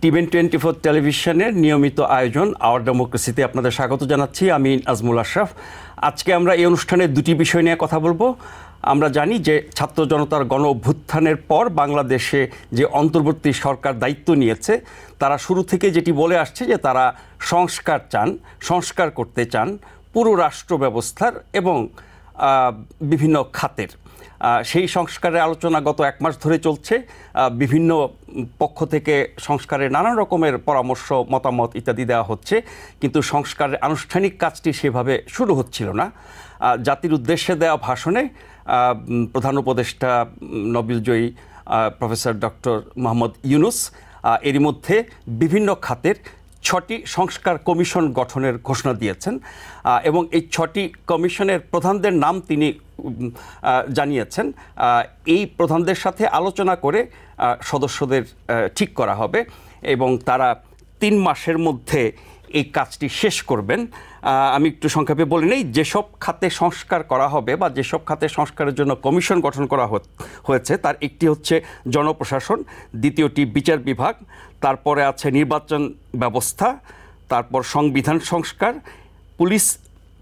টিভেন24 টেলিভিশনের নিয়মিত আয়োজন আওয়ার ডেমোক্রেসিতে আপনাদের স্বাগত জানাচ্ছি। আমি আজমুল আশরাফ। আজকে আমরা এই অনুষ্ঠানে দুটি বিষয় নিয়ে কথা বলবো। আমরা জানি যে ছাত্র জনতার গণ অভ্যুত্থানের পর বাংলাদেশে যে অন্তর্বর্তী সরকার দায়িত্ব নিয়েছে, তারা শুরু থেকে যেটি বলে আসছে যে তারা সংস্কার করতে চান পুরো রাষ্ট্র ব্যবস্থার এবং বিভিন্ন খাতের। সেই সংস্কারের আলোচনা গত এক মাস ধরে চলছে। বিভিন্ন পক্ষ থেকে সংস্কারের নানান রকমের পরামর্শ, মতামত ইত্যাদি দেওয়া হচ্ছে, কিন্তু সংস্কারের আনুষ্ঠানিক কাজটি সেভাবে শুরু হচ্ছিল না। জাতির উদ্দেশ্যে দেওয়া ভাষণে প্রধান উপদেষ্টা নোবেলজয়ী প্রফেসর ডক্টর মোহাম্মদ ইউনূস এরই মধ্যে বিভিন্ন খাতের 6টি সংস্কার কমিশন গঠনের ঘোষণা দিয়েছেন এবং এই 6টি কমিশনের প্রধানদের নাম তিনি জানিয়েছেন। এই প্রধানদের সাথে আলোচনা করে সদস্যদের ঠিক করা হবে এবং তারা 3 মাসের মধ্যে এই কাজটি শেষ করবেন। আমি একটু সংক্ষেপে বলে নেই, যেসব খাতে সংস্কার করা হবে বা যেসব খাতে সংস্কারের জন্য কমিশন গঠন করা হয়েছে তার একটি হচ্ছে জনপ্রশাসন, দ্বিতীয়টি বিচার বিভাগ, তারপরে আছে নির্বাচন ব্যবস্থা, তারপর সংবিধান সংস্কার, পুলিশ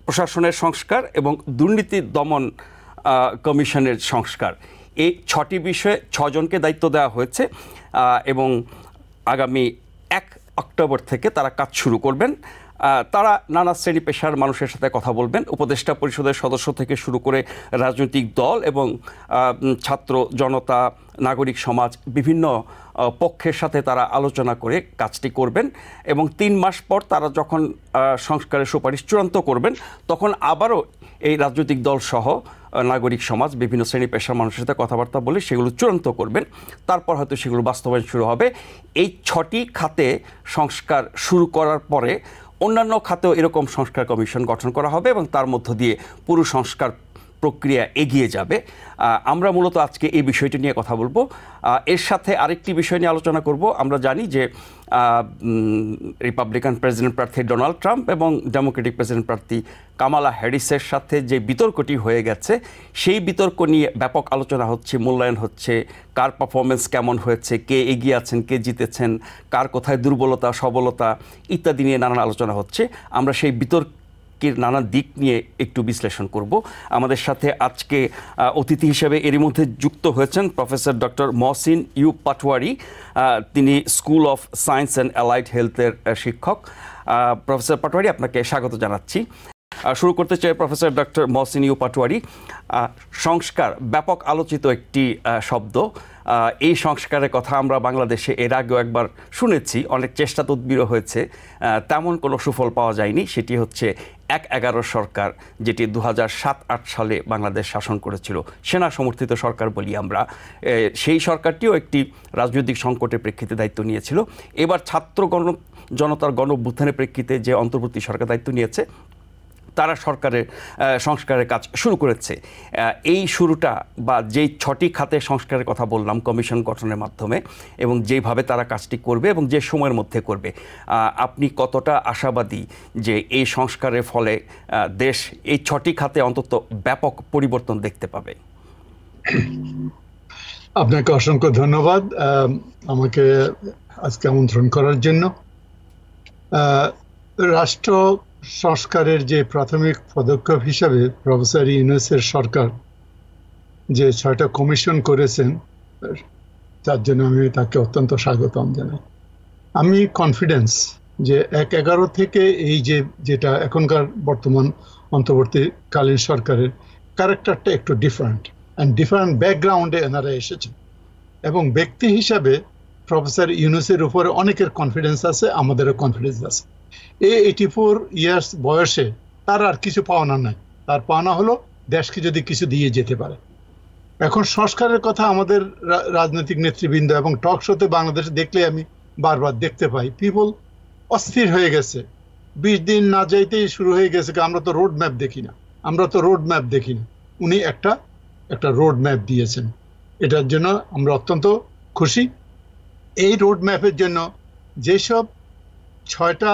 প্রশাসনের সংস্কার এবং দুর্নীতি দমন কমিশনের সংস্কার। এই 6টি বিষয়ে 6 জনকে দায়িত্ব দেওয়া হয়েছে এবং আগামী 1 অক্টোবর থেকে তারা কাজ শুরু করবেন। তারা নানা শ্রেণী পেশার মানুষের সাথে কথা বলবেন। উপদেষ্টা পরিষদের সদস্য থেকে শুরু করে রাজনৈতিক দল এবং ছাত্র জনতা, নাগরিক সমাজ, বিভিন্ন পক্ষের সাথে তারা আলোচনা করে কাজটি করবেন এবং 3 মাস পর তারা যখন সংস্কারের সুপারিশ চূড়ান্ত করবেন, তখন আবারও এই রাজনৈতিক দল সহ নাগরিক সমাজ, বিভিন্ন শ্রেণী পেশার মানুষের সাথে কথাবার্তা বলে সেগুলো চূড়ান্ত করবেন। তারপর হয়তো সেগুলো বাস্তবায়ন শুরু হবে। এই 6টি খাতে সংস্কার শুরু করার পরে অন্যান্য খাতেও এরকম সংস্কার কমিশন গঠন করা হবে এবং তার মধ্য দিয়ে পুরো সংস্কার প্রক্রিয়া এগিয়ে যাবে। আমরা মূলত আজকে এই বিষয়টি নিয়ে কথা বলবো। এর সাথে আরেকটি বিষয় নিয়ে আলোচনা করব। আমরা জানি যে রিপাবলিকান প্রেসিডেন্ট প্রার্থী ডোনাল্ড ট্রাম্প এবং ডেমোক্রেটিক প্রেসিডেন্ট প্রার্থী কামালা হ্যারিসের সাথে যে বিতর্কটি হয়ে গেছে, সেই বিতর্ক নিয়ে ব্যাপক আলোচনা হচ্ছে, মূল্যায়ন হচ্ছে, কার পারফরমেন্স কেমন হয়েছে, কে এগিয়ে আছেন, কে জিতেছেন, কার কোথায় দুর্বলতা সবলতা ইত্যাদি নিয়ে নানান আলোচনা হচ্ছে। আমরা সেই বিতর্কের নানা দিক নিয়ে একটু বিশ্লেষণ করব। আমাদের সাথে আজকে অতিথি হিসেবে এরই মধ্যে যুক্ত হয়েছেন professor doctor Mohsin U Patwari. তিনি school of science and allied হেলথের শিক্ষক। প্রফেসর পাটোয়ারি, আপনাকে স্বাগত জানাচ্ছি। শুরু করতে চাই professor doctor Mohsin U Patwari. সংস্কার ব্যাপক আলোচিত একটি শব্দ। এই সংস্কারের কথা আমরা বাংলাদেশে এর আগেও একবার শুনেছি, অনেক চেষ্টা তদবিরও হয়েছে, তেমন কোনো সুফল পাওয়া যায়নি। সেটি হচ্ছে 1-11 সরকার, যেটি 2007-8 সালে বাংলাদেশ শাসন করেছিল, সেনা সমর্থিত সরকার বলি আমরা। সেই সরকারটিও একটি রাজনৈতিক সংকটের প্রেক্ষিতে দায়িত্ব নিয়েছিল। এবার ছাত্র জনতার গণ অভ্যুত্থানের প্রেক্ষিতে যে অন্তর্বর্তী সরকার দায়িত্ব নিয়েছে, তারা সংস্কারের কাজ শুরু করেছে। এই শুরুটা বা যেই 6টি খাতে সংস্কারের কথা বললাম কমিশন গঠনের মাধ্যমে এবং যেভাবে তারা কাজটি করবে এবং যে সময়ের মধ্যে করবে, আপনি কতটা আশাবাদী যে এই সংস্কারের ফলে দেশ এই 6টি খাতে অন্তত ব্যাপক পরিবর্তন দেখতে পাবে? আপনাকে অসংখ্য ধন্যবাদ আমাকে আজকে আমন্ত্রণ করার জন্য। রাষ্ট্র সংস্কারের যে প্রাথমিক পদক্ষেপ হিসাবে প্রফেসর ইউনূসের সরকার যে 6টা কমিশন করেছেন, তার জন্য আমি তাকে অত্যন্ত স্বাগতম জানাই। আমি কনফিডেন্স যে 1-11 থেকে এই যেটা এখনকার বর্তমান অন্তর্বর্তীকালীন সরকারের ক্যারেক্টারটা একটু ডিফারেন্ট ব্যাকগ্রাউন্ডে এনারা এসেছেন এবং ব্যক্তি হিসাবে প্রফেসর ইউনূসের উপরে অনেকের কনফিডেন্স আছে, আমাদেরও কনফিডেন্স আছে। 84 ইয়ার্স বয়সে তার আর কিছু পাওনা নাই। তার পাওনা হলো দেশকে যদি কিছু দিয়ে যেতে পারে। এখন সংস্কারের কথা আমাদের রাজনৈতিক নেতৃবৃন্দ এবং টক শোতে বাংলাদেশে দেখলে আমি বারবার দেখতে পাই, পিপল অস্থির হয়ে গেছে। 20 দিন না যাইতেই শুরু হয়ে গেছে, আমরা তো রোড ম্যাপ দেখি না। উনি একটা রোড ম্যাপ দিয়েছেন, এটার জন্য আমরা অত্যন্ত খুশি। এই রোড ম্যাপের জন্য যেসব 6টা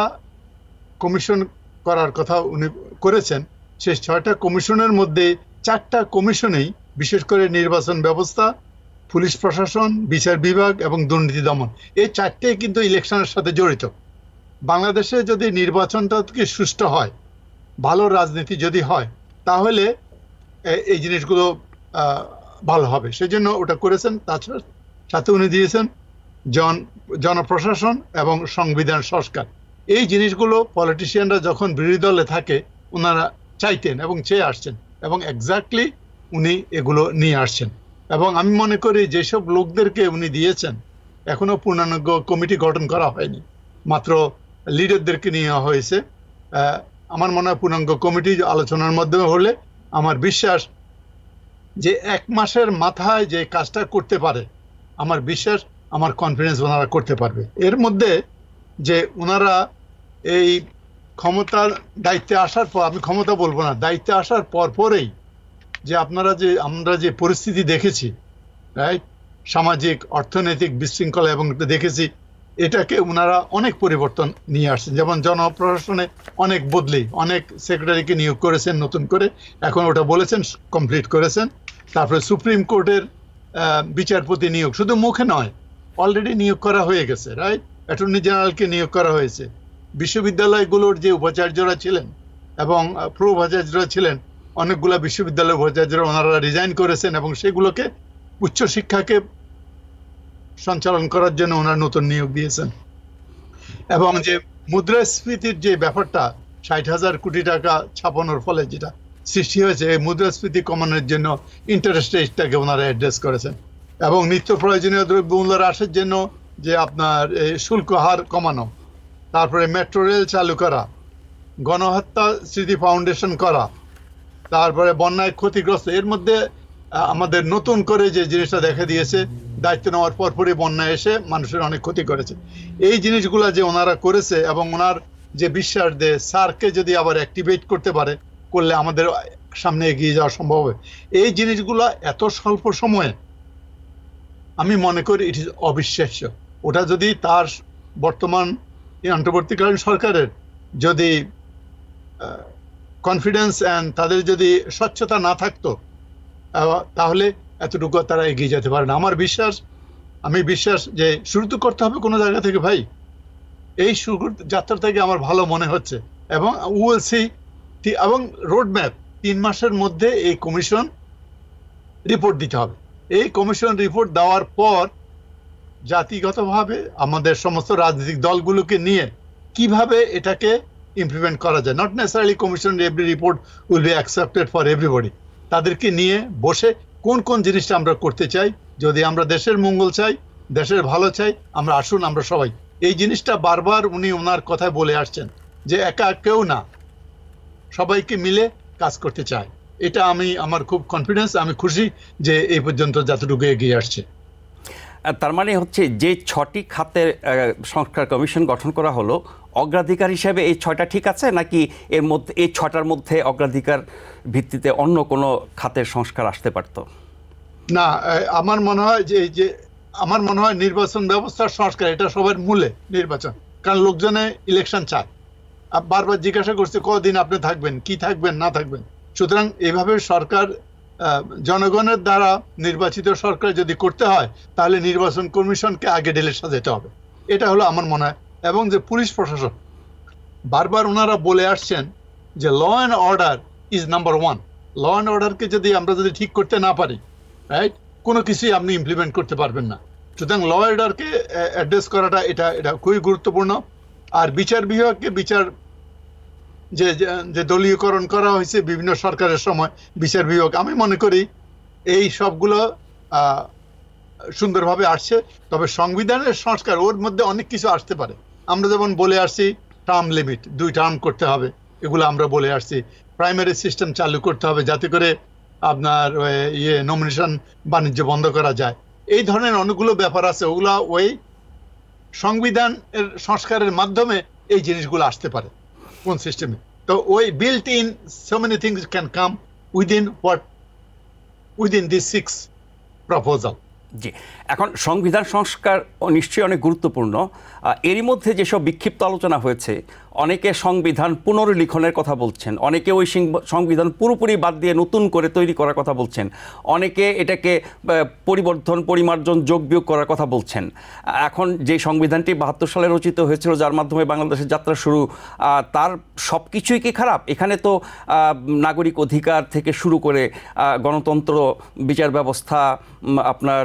কমিশন করার কথা উনি করেছেন, সেই 6টা কমিশনের মধ্যে 4টা কমিশনেই বিশেষ করে নির্বাচন ব্যবস্থা পুলিশ প্রশাসন, বিচার বিভাগ এবং দুর্নীতি দমন, এই চারটেই কিন্তু ইলেকশনের সাথে জড়িত। বাংলাদেশে যদি নির্বাচনটা সুষ্ঠু হয়, ভালো রাজনীতি যদি হয়, তাহলে এই জিনিসগুলো ভালো হবে। সেজন্য ওটা করেছেন। তাছাড়া সাথে উনি দিয়েছেন জনপ্রশাসন এবং সংবিধান সংস্কার। এই জিনিসগুলো পলিটিশিয়ানরা যখন বিরোধী দলে থাকে ওনারা চাইতেন এবং চেয়ে আসছেন, এবং এক্স্যাক্টলি উনি এগুলো নিয়ে আসছেন। এবং আমি মনে করি যেসব লোকদেরকে উনি দিয়েছেন, এখনো পূর্ণাঙ্গ কমিটি গঠন করা হয়নি, মাত্র লিডারদেরকে নেওয়া হয়েছে। আমার মনে হয় পূর্ণাঙ্গ কমিটি আলোচনার মাধ্যমে হলে আমার বিশ্বাস যে 1 মাসের মাথায় যে কাজটা করতে পারে, আমার বিশ্বাস, আমার কনফিডেন্স ওনারা করতে পারবে। এর মধ্যে যে ওনারা এই ক্ষমতার দায়িত্বে আসার পর, আমি ক্ষমতা বলবো না, দায়িত্বে আসার পরেই যে আমরা যে পরিস্থিতি দেখেছি, রাইট, সামাজিক অর্থনৈতিক বিশৃঙ্খলা, এবং দেখেছি এটাকে ওনারা অনেক পরিবর্তন নিয়ে আসছেন। যেমন জনপ্রশাসনে অনেক বদলি, অনেক সেক্রেটারিকে নিয়োগ করেছেন নতুন করে, এখন ওটা বলেছেন কমপ্লিট করেছেন। তারপরে সুপ্রিম কোর্টের বিচারপতি নিয়োগ, শুধু মুখে নয়, অলরেডি নিয়োগ করা হয়ে গেছে, রাইট। অ্যাটর্নি জেনারেলকে নিয়োগ করা হয়েছে। বিশ্ববিদ্যালয়গুলোর যে উপাচার্যরা ছিলেন এবং প্রো উপাচার্যরা ছিলেন, অনেকগুলা বিশ্ববিদ্যালয়ের উপাচার্যরা ওনারা রিজাইন করেছেন, এবং সেগুলোকে উচ্চশিক্ষাকে সঞ্চালন করার জন্য ওনারা নতুন নিয়োগ দিয়েছেন। এবং যে মুদ্রাস্ফীতির যে ব্যাপারটা, 60,000 কোটি টাকা ছাপানোর ফলে যেটা সৃষ্টি হয়েছে, এই মুদ্রাস্ফীতি কমানোর জন্য ইন্টারেস্ট রেটটাকে ওনারা অ্যাড্রেস করেছেন। এবং নিত্য প্রয়োজনীয় দ্রব্যমূল্য হ্রাসের জন্য যে আপনার শুল্ক হার কমানো, তারপরে মেট্রো রেল চালু করা, গণহত্যা স্মৃতি ফাউন্ডেশন করা, তারপরে বন্যায় ক্ষতিগ্রস্ত, এর মধ্যে আমাদের নতুন করে যে জিনিসটা দেখা দিয়েছে, দায়িত্ব নেওয়ার পরপরই বন্যা এসে মানুষের অনেক ক্ষতি করেছে। এই জিনিসগুলা যে ওনারা করেছে, এবং ওনার যে বিশ্বাস যে স্যারকে যদি আবার অ্যাক্টিভেট করতে পারে, করলে আমাদের সামনে এগিয়ে যাওয়া সম্ভব হবে। এই জিনিসগুলা এত স্বল্প সময়ে আমি মনে করি ইট ইজ অবিশ্বাস্য। ওটা যদি তার বর্তমান অন্তর্বর্তীকালীন সরকারের যদি কনফিডেন্স অ্যান্ড তাদের যদি স্বচ্ছতা না থাকতো, তাহলে এতটুকু তারা এগিয়ে যেতে পারে না। আমি বিশ্বাস যে শুরু তো করতে হবে কোনো জায়গা থেকে ভাই। এই শুরুর যাত্রা থেকে আমার ভালো মনে হচ্ছে, এবং উইল সি। এবং রোড ম্যাপ 3 মাসের মধ্যে এই কমিশন রিপোর্ট দিতে হবে। এই কমিশন রিপোর্ট দেওয়ার পর জাতিগতভাবে আমাদের সমস্ত রাজনৈতিক দলগুলোকে নিয়ে কিভাবে এটাকে ইমপ্লিমেন্ট করা যায়, not necessarily commission every report will be accepted for everybody, তাদেরকে নিয়ে বসে কোন কোন জিনিসটা আমরা করতে চাই, যদি আমরা দেশের মঙ্গল চাই, দেশের ভালো চাই, আমরা আসুন আমরা সবাই। এই জিনিসটা বারবার উনি ওনার কথায় বলে আসছেন যে একা কেউ না, সবাইকে মিলে কাজ করতে চায়। এটা আমার খুব কনফিডেন্স, আমি খুশি যে এই পর্যন্ত যতটুকু এগিয়ে আসছে। তার মানে হচ্ছে যে 6টি খাতের সংস্কার কমিশন গঠন করা হলো, অগ্রাধিকার হিসেবে এই 6টা ঠিক আছে, নাকি এর মধ্যে এই 6টার মধ্যে অগ্রাধিকার ভিত্তিতে অন্য কোনো খাতের সংস্কার আসতে পারত? না, আমার মনে হয় যে আমার মনে হয় নির্বাচন ব্যবস্থার সংস্কার, এটা সবার মূলে নির্বাচন। কারণ লোকজনে ইলেকশন চায়, বারবার জিজ্ঞাসা করছে কদিন আপনি থাকবেন, কি থাকবেন না থাকবেন। সুতরাং এইভাবে সরকার, জনগণের দ্বারা নির্বাচিত সরকার যদি করতে হয়, তাহলে নির্বাচন কমিশনকে আগে ঢেলে সাজাতে হবে। এটা হলো আমার মনে হয়। এবং যে পুলিশ প্রশাসন, বারবার ওনারা বলে আসছেন যে law and order is number 1। Law and অর্ডারকে আমরা যদি ঠিক করতে না পারি, রাইট, কোনো কিছুই আপনি ইমপ্লিমেন্ট করতে পারবেন না। সুতরাং ল অর্ডারকে অ্যাড্রেস করাটা এটা খুবই গুরুত্বপূর্ণ। আর বিচার বিভাগকে যে দলীয়করণ করা হয়েছে বিভিন্ন সরকারের সময় বিচার বিভাগ, আমি মনে করি এই সবগুলো সুন্দরভাবে আসছে। তবে সংবিধানের সংস্কার, ওর মধ্যে অনেক কিছু আসতে পারে। আমরা যেমন বলে আসছি টার্ম লিমিট, 2 টার্ম করতে হবে, এগুলো আমরা বলে আসছি। প্রাইমারি সিস্টেম চালু করতে হবে যাতে করে আপনার নমিনেশন বাণিজ্য বন্ধ করা যায়। এই ধরনের অনেকগুলো ব্যাপার আছে, ওগুলা ওই সংবিধানের সংস্কারের মাধ্যমে এই জিনিসগুলো আসতে পারে কোন সিস্টেমে। তো ওই built in so many things can come within this 6 proposal. জি, এখন সংবিধান সংস্কার নিশ্চয়ই অনেক গুরুত্বপূর্ণ। এরই মধ্যে যেসব বিক্ষিপ্ত আলোচনা হয়েছে, অনেকে সংবিধান পুনর্লিখনের কথা বলছেন, অনেকে ওই সংবিধান পুরোপুরি বাদ দিয়ে নতুন করে তৈরি করার কথা বলছেন, অনেকে এটাকে পরিবর্তন পরিমার্জন যোগ বিয়োগ করার কথা বলছেন। এখন যে সংবিধানটি ৭২ সালে রচিত হয়েছিল, যার মাধ্যমে বাংলাদেশের যাত্রা শুরু, তার সব কিছুই কি খারাপ? এখানে তো নাগরিক অধিকার থেকে শুরু করে গণতন্ত্র, বিচার ব্যবস্থা, আপনার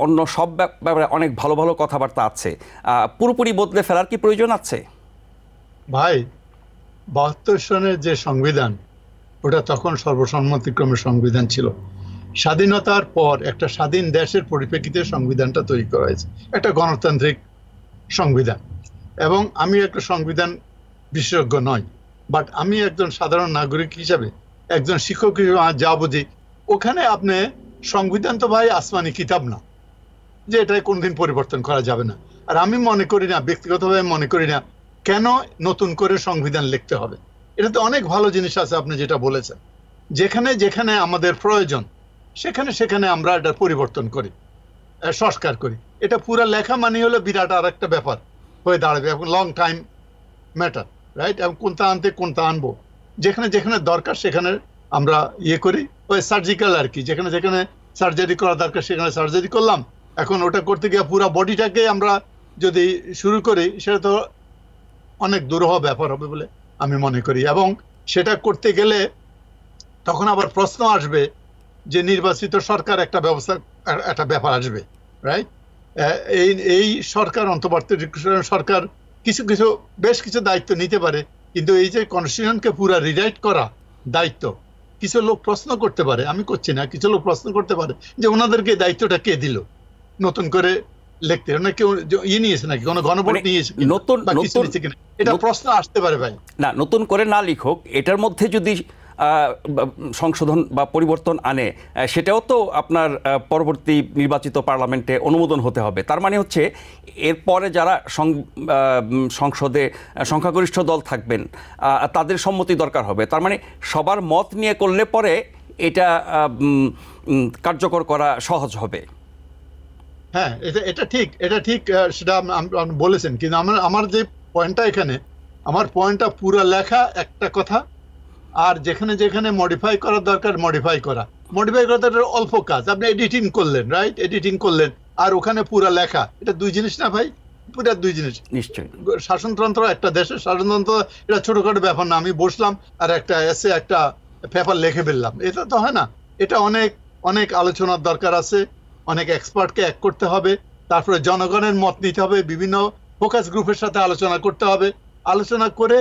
অন্য সব ব্যাপারে অনেক ভালো ভালো কথাবার্তা আছে। পুরোপুরি বদলে ফেলার কি প্রয়োজন আছে? ভাই, ৭২ সনের যে সংবিধান, ওটা তখন সর্বসম্মতিক্রমে সংবিধান ছিল। স্বাধীনতার পর একটা স্বাধীন দেশের পরিপ্রেক্ষিতে সংবিধানটা তৈরি করা হয়েছে, একটা গণতান্ত্রিক সংবিধান। এবং আমি একটা সংবিধান বিশেষজ্ঞ নই, বাট আমি একজন সাধারণ নাগরিক হিসাবে, একজন শিক্ষক হিসেবে যা বুঝি, ওখানে আপনি সংবিধান তো ভাই আসমানি কিতাব না যে এটা কোনদিন পরিবর্তন করা যাবে না। আর আমি মনে করি না, ব্যক্তিগতভাবে মনে করি না কেন নতুন করে সংবিধান লিখতে হবে। এটা তো অনেক ভালো জিনিস আছে আপনি যেটা বলেছেন, যেখানে যেখানে আমাদের প্রয়োজন সেখানে সেখানে আমরা এটা পরিবর্তন করি, সংস্কার করি। এটা পুরা লেখা মানে হলো বিরাট আর একটা ব্যাপার হয়ে দাঁড়াবে, এবং লং টাইম ম্যাটার, রাইট? এবং কোনটা আনতে কোনটা আনবো, যেখানে যেখানে দরকার সেখানে আমরা ইয়ে করি, ওই সার্জিক্যাল আর কি, যেখানে যেখানে সার্জারি করা দরকার সেখানে সার্জারি করলাম। এখন ওটা করতে গিয়ে পুরো বডিটাকে আমরা যদি শুরু করি, সেটা তো অনেক দুরূহ ব্যাপার হবে বলে আমি মনে করি। এবং সেটা করতে গেলে তখন আবার প্রশ্ন আসবে যে নির্বাচিত সরকার একটা ব্যবস্থা, একটা ব্যাপার আসবে, রাইট? এই সরকার, অন্তর্বর্তীকালীন সরকার কিছু কিছু বেশ কিছু দায়িত্ব নিতে পারে, কিন্তু এই যে কনস্টিটিউশনকে পুরো রিরাইট করা দায়িত্ব, কিছু লোক প্রশ্ন করতে পারে, আমি করছি না, কিছু লোক প্রশ্ন করতে পারে যে ওনাদেরকে দায়িত্বটা কে দিল নতুন করে লিখতে? না কেউ ইয়ে নিয়েছে নাকি, কোনো গণভোট নিয়েছে কিনা, এটা প্রশ্ন আসতে পারে ভাই। না, নতুন করে না লিখুক, এটার মধ্যে যদি সংশোধন বা পরিবর্তন আনে, সেটাও তো আপনার পরবর্তী নির্বাচিত পার্লামেন্টে অনুমোদন হতে হবে। তার মানে হচ্ছে এরপরে যারা সংসদে সংখ্যাগরিষ্ঠ দল থাকবেন তাদের সম্মতি দরকার হবে। তার মানে সবার মত নিয়ে করলে পরে এটা কার্যকর করা সহজ হবে। হ্যাঁ, এটা ঠিক, এটা ঠিক, সেটা আপনি বলেছেন। কিন্তু আমার যে পয়েন্টটা এখানে, আমার পয়েন্টটা পুরো লেখা একটা কথা, আর যেখানে যেখানে মডিফাই করার দরকার মডিফাই করা অল্প কাজ। আপনি এডিটিং করলেন, রাইট? এডিটিং করলেন, আর ওখানে পুরো লেখা, এটা দুই জিনিস না ভাই? পুরো দুই জিনিস। নিশ্চয়ই। শাসনতন্ত্র, একটা দেশের শাসনতন্ত্র এটা ছোটখাটো ব্যাপার না। আমি বসলাম আর একটা এসে একটা পেপার লিখে ফেললাম, এটা তো হয় না। এটা অনেক অনেক আলোচনার দরকার আছে, অনেক এক্সপার্টকে এক করতে হবে, তারপরে জনগণের মত নিতে হবে, বিভিন্ন ফোকাস গ্রুপের সাথে আলোচনা করতে হবে, আলোচনা করে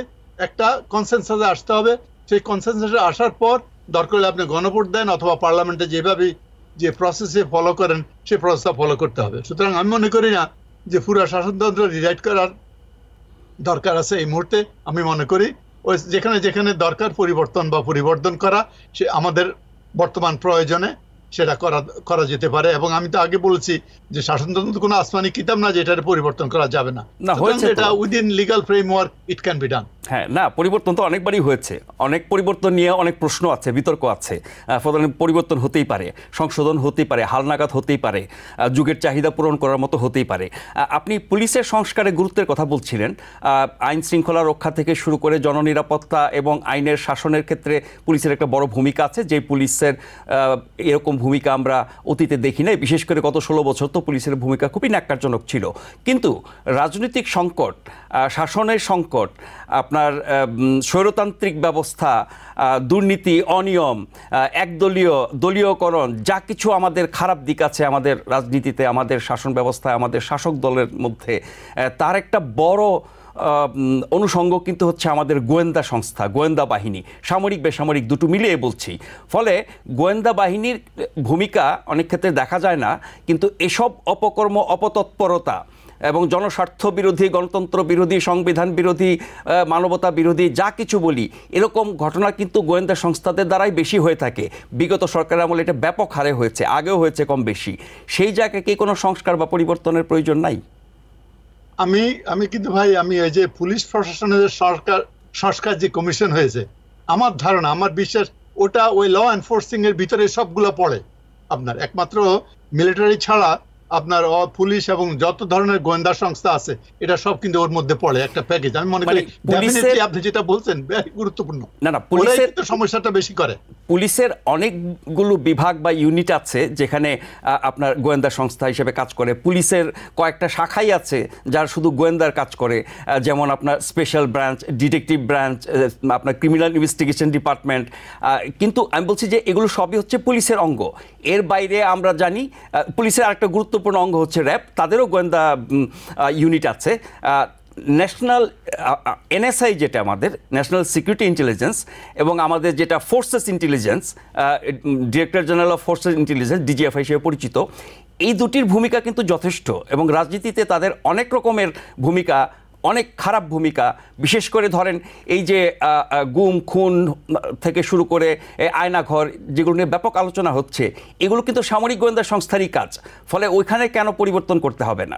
একটা কনসেনসাসে আসতে হবে। সেই কনসেনসাসে আসার পর দরকার হলে আপনি গণভোট দেন, অথবা পার্লামেন্টে যেভাবে যে প্রসেসে ফলো করেন সেই প্রসেসটা ফলো করতে হবে। সুতরাং আমি মনে করি না যে পুরো শাসনতন্ত্র রিরাইট করার দরকার আছে এই মুহূর্তে। আমি মনে করি ওই যেখানে যেখানে দরকার পরিবর্তন করা, সে আমাদের বর্তমান প্রয়োজনে সেটা করা যেতে পারে। এবং আমি তো আগে বলছি যে শাসনতন্ত্র কোনো আসমানি কিতাব না যে এটার পরিবর্তন করা যাবে না, এটা within legal framework it can be done. হ্যাঁ, না, পরিবর্তন তো অনেকবারই হয়েছে, অনেক পরিবর্তন নিয়ে অনেক প্রশ্ন আছে, বিতর্ক আছে। পরিবর্তন হতেই পারে, সংশোধন হতেই পারে, হালনাগাদ হতেই পারে, যুগের চাহিদা পূরণ করার মতো হতেই পারে। আপনি পুলিশের সংস্কারের গুরুত্বের কথা বলছিলেন। আইন শৃঙ্খলা রক্ষা থেকে শুরু করে জননিরাপত্তা এবং আইনের শাসনের ক্ষেত্রে পুলিশের একটা বড় ভূমিকা আছে, যে পুলিশের এরকম ভূমিকা আমরা অতীতে দেখি নাই। বিশেষ করে গত 16 বছর তো পুলিশের ভূমিকা খুবই ন্যাক্কারজনক ছিল। কিন্তু রাজনৈতিক সংকট, শাসনের সংকট, আপনার স্বৈরতান্ত্রিক ব্যবস্থা, দুর্নীতি, অনিয়ম, দলীয়করণ, যা কিছু আমাদের খারাপ দিক আছে আমাদের রাজনীতিতে, আমাদের শাসন ব্যবস্থায়, আমাদের শাসক দলের মধ্যে, তার একটা বড় অনুষঙ্গ কিন্তু হচ্ছে আমাদের গোয়েন্দা সংস্থা, গোয়েন্দা বাহিনী, সামরিক বেসামরিক দুটো মিলিয়ে বলছি। ফলে গোয়েন্দা বাহিনীর ভূমিকা অনেক ক্ষেত্রে দেখা যায় না, কিন্তু এসব অপকর্ম, অপতৎপরতা এবং জনস্বার্থ বিরোধী, গণতন্ত্র বিরোধী, সংবিধান বিরোধী, মানবতা বিরোধী, যা কিছু বলি, এরকম ঘটনা কিন্তু গোয়েন্দা সংস্থাদের দ্বারাই বেশি হয়ে থাকে। বিগত সরকারের আমলে এটা ব্যাপক হারে হয়েছে, আগেও হয়েছে কম বেশি। সেই জায়গায় কি কোনো সংস্কার বা পরিবর্তনের প্রয়োজন নাই? আমি কিন্তু ভাই, আমি এই যে পুলিশ প্রশাসনের সংস্কার যে কমিশন হয়েছে, আমার ধারণা, আমার বিশ্বাস, ওটা ওই ল এনফোর্সিং এর ভিতরে সবগুলো পড়ে। আপনার একমাত্র মিলিটারি ছাড়া আপনার পুলিশ এবং যত ধরনের গোয়েন্দা সংস্থা আছে এটা সব কিন্তু ওর মধ্যে পড়ে একটা প্যাকেজ। আমি মনে করি ডেফিনেটলি আপনি যেটা বলছেন বেশ গুরুত্বপূর্ণ। না পুলিশের সমস্যাটা বেশি করে। পুলিশের অনেকগুলো বিভাগ বা ইউনিট আছে যেখানে আপনার গোয়েন্দা সংস্থা হিসেবে কাজ করে। পুলিশের কয়েকটা শাখাই আছে যারা শুধু গোয়েন্দার কাজ করে, যেমন আপনার স্পেশাল ব্রাঞ্চ, ডিটেকটিভ ব্রাঞ্চ, আপনার ক্রিমিনাল ইনভেস্টিগেশন ডিপার্টমেন্ট। কিন্তু আমি বলছি যে এগুলো সবই হচ্ছে পুলিশের অঙ্গ। এর বাইরে আমরা জানি পুলিশের আরেকটা গুরুত্বপূর্ণ অঙ্গ হচ্ছে র্যাব, তাদেরও গোয়েন্দা ইউনিট আছে। ন্যাশনাল এনএসআই যেটা আমাদের ন্যাশনাল সিকিউরিটি ইন্টেলিজেন্স, এবং আমাদের যেটা forces intelligence, director general of forces intelligence DGFI হিসেবে পরিচিত, এই দুটির ভূমিকা কিন্তু যথেষ্ট। এবং রাজনীতিতে তাদের অনেক রকমের ভূমিকা, অনেক খারাপ ভূমিকা। বিশেষ করে ধরেন এই যে গুম খুন থেকে শুরু করে আয়নাঘর, যেগুলো নিয়ে ব্যাপক আলোচনা হচ্ছে, এগুলো কিন্তু সামরিক গোয়েন্দা সংস্থারই কাজ। ফলে ওইখানে কেন পরিবর্তন করতে হবে না?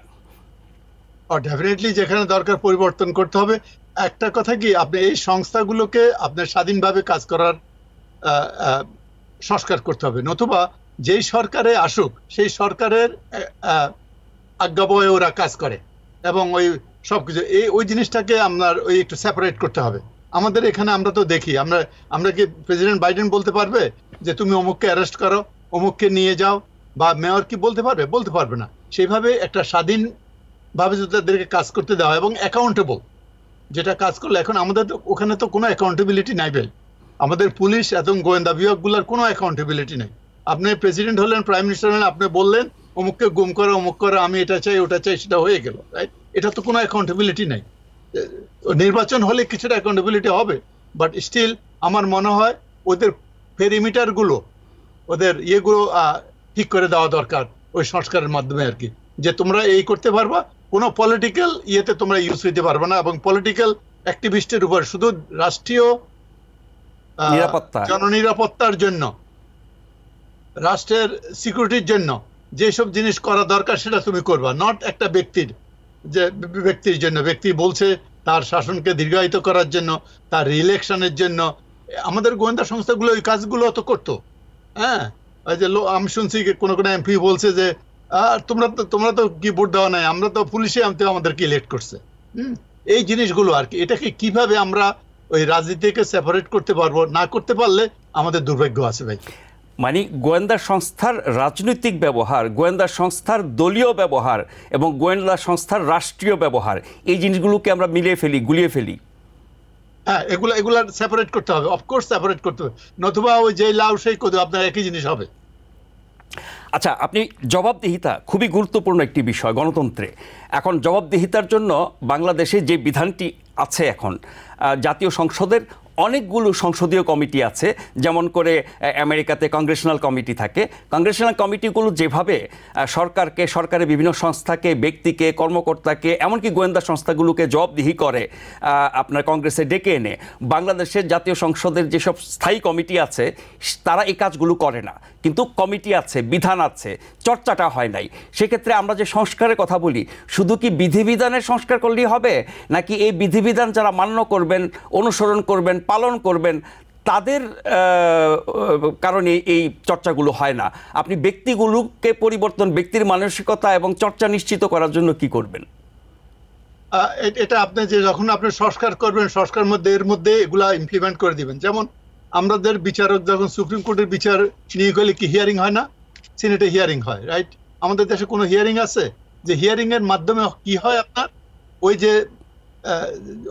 ডেফিনেটলি যেখানে দরকার পরিবর্তন করতে হবে। একটা কথা কি, আপনি এই সংস্থাগুলোকে আপনার স্বাধীনভাবে কাজ করার সংস্কার করতে হবে, নতুবা যেই সরকারে আসুক সেই সরকারের আজ্ঞাবহে ওরা কাজ করে এবং ওই সবকিছু ওই জিনিসটাকে আপনার ওই একটু সেপারেট করতে হবে। আমাদের এখানে আমরা তো দেখি, আমরা কি প্রেসিডেন্ট বাইডেন বলতে পারবে যে তুমি অমুককে অ্যারেস্ট করো, অমুককে নিয়ে যাও, বা মেয়র কি বলতে পারবে? বলতে পারবে না। সেইভাবে একটা স্বাধীন ভাবে যদি তাদেরকে কাজ করতে দেওয়া এবং অ্যাকাউন্টেবল যেটা কাজ করলে, এখন আমাদের ওখানে তো কোনো অ্যাকাউন্টেবিলিটি নাই ভাই। আমাদের পুলিশ এবং গোয়েন্দা বিভাগগুলোর কোনো অ্যাকাউন্টেবিলিটি নাই। আপনি প্রেসিডেন্ট হলেন, প্রাইম মিনিস্টার হলেন, আপনি বললেন অমুককে গুম করো, অমুক করো, আমি এটা চাই ওটা চাই, সেটা হয়ে গেল, রাইট? এটা তো কোনো অ্যাকাউন্টেবিলিটি নাই। নির্বাচন হলে কিছুটা অ্যাকাউন্টেবিলিটি হবে, বাট স্টিল আমার মনে হয় ওদের পেরিমিটারগুলো, ওদের ইয়েগুলো ঠিক করে দেওয়া দরকার ওই সংস্কারের মাধ্যমে আর কি, যে তোমরা এই করতে পারবা, কোনো পলিটিক্যাল ইয়েতে তোমরা ইউজ হইতে পারবে না, এবং পলিটিক্যাল অ্যাক্টিভিস্টের উপর শুধু রাষ্ট্রীয় জননিরাপত্তার জন্য, রাষ্ট্রের সিকিউরিটির জন্য যেসব জিনিস করা দরকার সেটা তুমি করবা, নট একটা ব্যক্তির জন্য। ব্যক্তি বলছে তার শাসনকে দীর্ঘায়িত করার জন্য, তার রিইলেকশনের জন্য। আমাদের গোয়েন্দা সংস্থাগুলো ওই কাজগুলো তো করতো। হ্যাঁ, ওই যে আমি শুনছি কোনো এমপি বলছে যে তোমরা তো কি ভোট দেওয়া নাই, আমরা তো পুলিশে আমাদেরকে ইলেক্ট করছে। এই জিনিসগুলো আর কি, এটাকে কিভাবে আমরা ওই রাজনীতিকে সেপারেট করতে পারবো, না করতে পারলে আমাদের দুর্ভাগ্য আছে ভাই। মানে গোয়েন্দা সংস্থার রাজনৈতিক ব্যবহার, গোয়েন্দা সংস্থার দলীয় ব্যবহার এবং গোয়েন্দা সংস্থার রাষ্ট্রীয় ব্যবহার, এই জিনিসগুলোকে আমরা মিলিয়ে ফেলি, গুলিয়ে ফেলি। হ্যাঁ, এগুলা সেপারেট করতে হবে, অফকোর্স সেপারেট করতে হবে, নতুবা ওই যে লাউ সেই কদু আপনার একই জিনিস হবে। আচ্ছা, আপনি জবাবদিহিতা খুবই গুরুত্বপূর্ণ একটি বিষয় গণতন্ত্রে। এখন জবাবদিহিতার জন্য বাংলাদেশে যে বিধানটি আছে, এখন জাতীয় সংসদের অনেকগুলো সংসদীয় কমিটি আছে, যেমন করে আমেরিকাতে কংগ্রেশনাল কমিটি থাকে। কংগ্রেশনাল কমিটিগুলো যেভাবে সরকারের বিভিন্ন সংস্থাকে, ব্যক্তিকে, কর্মকর্তাকে, এমনকি গোয়েন্দা সংস্থাগুলোকে জবাবদিহি করে আপনার কংগ্রেসে ডেকে এনে, বাংলাদেশের জাতীয় সংসদের যেসব স্থায়ী কমিটি আছে তারা এই কাজগুলো করে না। কিন্তু কমিটি আছে, বিধান আছে, চর্চাটা হয় নাই। সেক্ষেত্রে আমরা যে সংস্কারের কথা বলি, শুধু কি বিধিবিধানের সংস্কার করলেই হবে, নাকি এই বিধিবিধান যারা মান্য করবেন, অনুসরণ করবেন, পালন করবেন, তাদের কারণে এই চর্চাগুলো হয় না? আপনি ব্যক্তিগুলোকে পরিবর্তন, ব্যক্তির মানসিকতা এবং চর্চা নিশ্চিত করার জন্য কি করবেন? এটা আপনি যে যখন আপনি সংস্কার করবেন, সংস্কার মধ্যে এর মধ্যে এগুলা ইমপ্লিমেন্ট করে দিবেন। যেমন আমাদের বিচারক যখন সুপ্রিম কোর্টের বিচার নিয়ে গেলে কি হিয়ারিং হয় না? সিনেটে হিয়ারিং হয়, রাইট? আমাদের দেশে কোনো হিয়ারিং আছে? যে হিয়ারিং এর মাধ্যমে কি হয়, আপনার ওই যে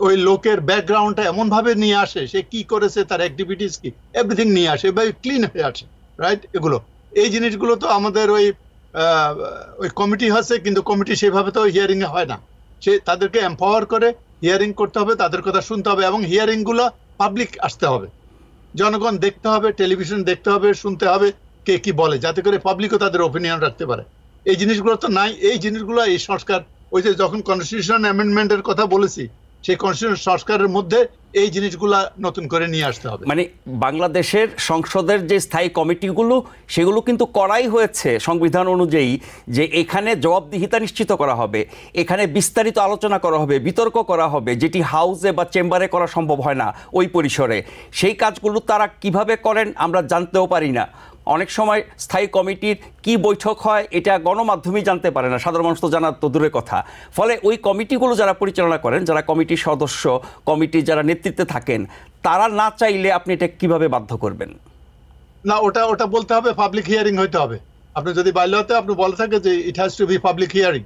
ওই লোকের ব্যাকগ্রাউন্ডটা এমন ভাবে নিয়ে আসে, সে কি করেছে, তার অ্যাক্টিভিটিস কি, এভরিথিং নিয়ে আসে, এভাবে ক্লিন হয়ে আসে, রাইট? এই জিনিসগুলো তো আমাদের ওই কমিটি আছে, কিন্তু কমিটি সেভাবে তো হিয়ারিং এ হয় না। সে তাদেরকে এম্পাওয়ার করে হিয়ারিং করতে হবে, তাদের কথা শুনতে হবে, এবং হিয়ারিং গুলো পাবলিক আসতে হবে, জনগণ দেখতে হবে, টেলিভিশন দেখতে হবে, শুনতে হবে কে কি বলে, যাতে করে পাবলিকও তাদের ওপিনিয়ন রাখতে পারে। এই জিনিসগুলো তো নাই। এই জিনিসগুলো, এই সংস্কার, ওই যে যখন কনস্টিটিউশন অ্যামেন্ডমেন্টের কথা বলেছি, সেই কনস্টিটিউশন সংস্কারের মধ্যে এই জিনিসগুলা নতুন করে নিয়ে আসতে হবে। মানে বাংলাদেশের সংসদের যে স্থায়ী কমিটিগুলো, সেগুলো কিন্তু করাই হয়েছে সংবিধান অনুযায়ী, যে এখানে জবাবদিহিতা নিশ্চিত করা হবে, এখানে বিস্তারিত আলোচনা করা হবে, বিতর্ক করা হবে, যেটি হাউসে বা চেম্বারে করা সম্ভব হয় না ওই পরিসরে। সেই কাজগুলো তারা কিভাবে করেন আমরা জানতেও পারি না। অনেক সময় স্থায়ী কমিটির কি বৈঠক হয় এটা গণমাধ্যমেই জানতে পারে না, সাধারণ মানুষ তো জানার তো দূরের কথা। ফলে ওই কমিটিগুলো যারা পরিচালনা করেন, যারা কমিটির সদস্য, কমিটি যারা নেতৃত্বে থাকেন, তারা না চাইলে আপনি এটা কিভাবে বাধ্য করবেন? না, ওটা বলতে হবে, পাবলিক হিয়ারিং হইতে হবে। আপনি যদি বাইলতে আপনি বলে থাকে যে it has to be public hearing,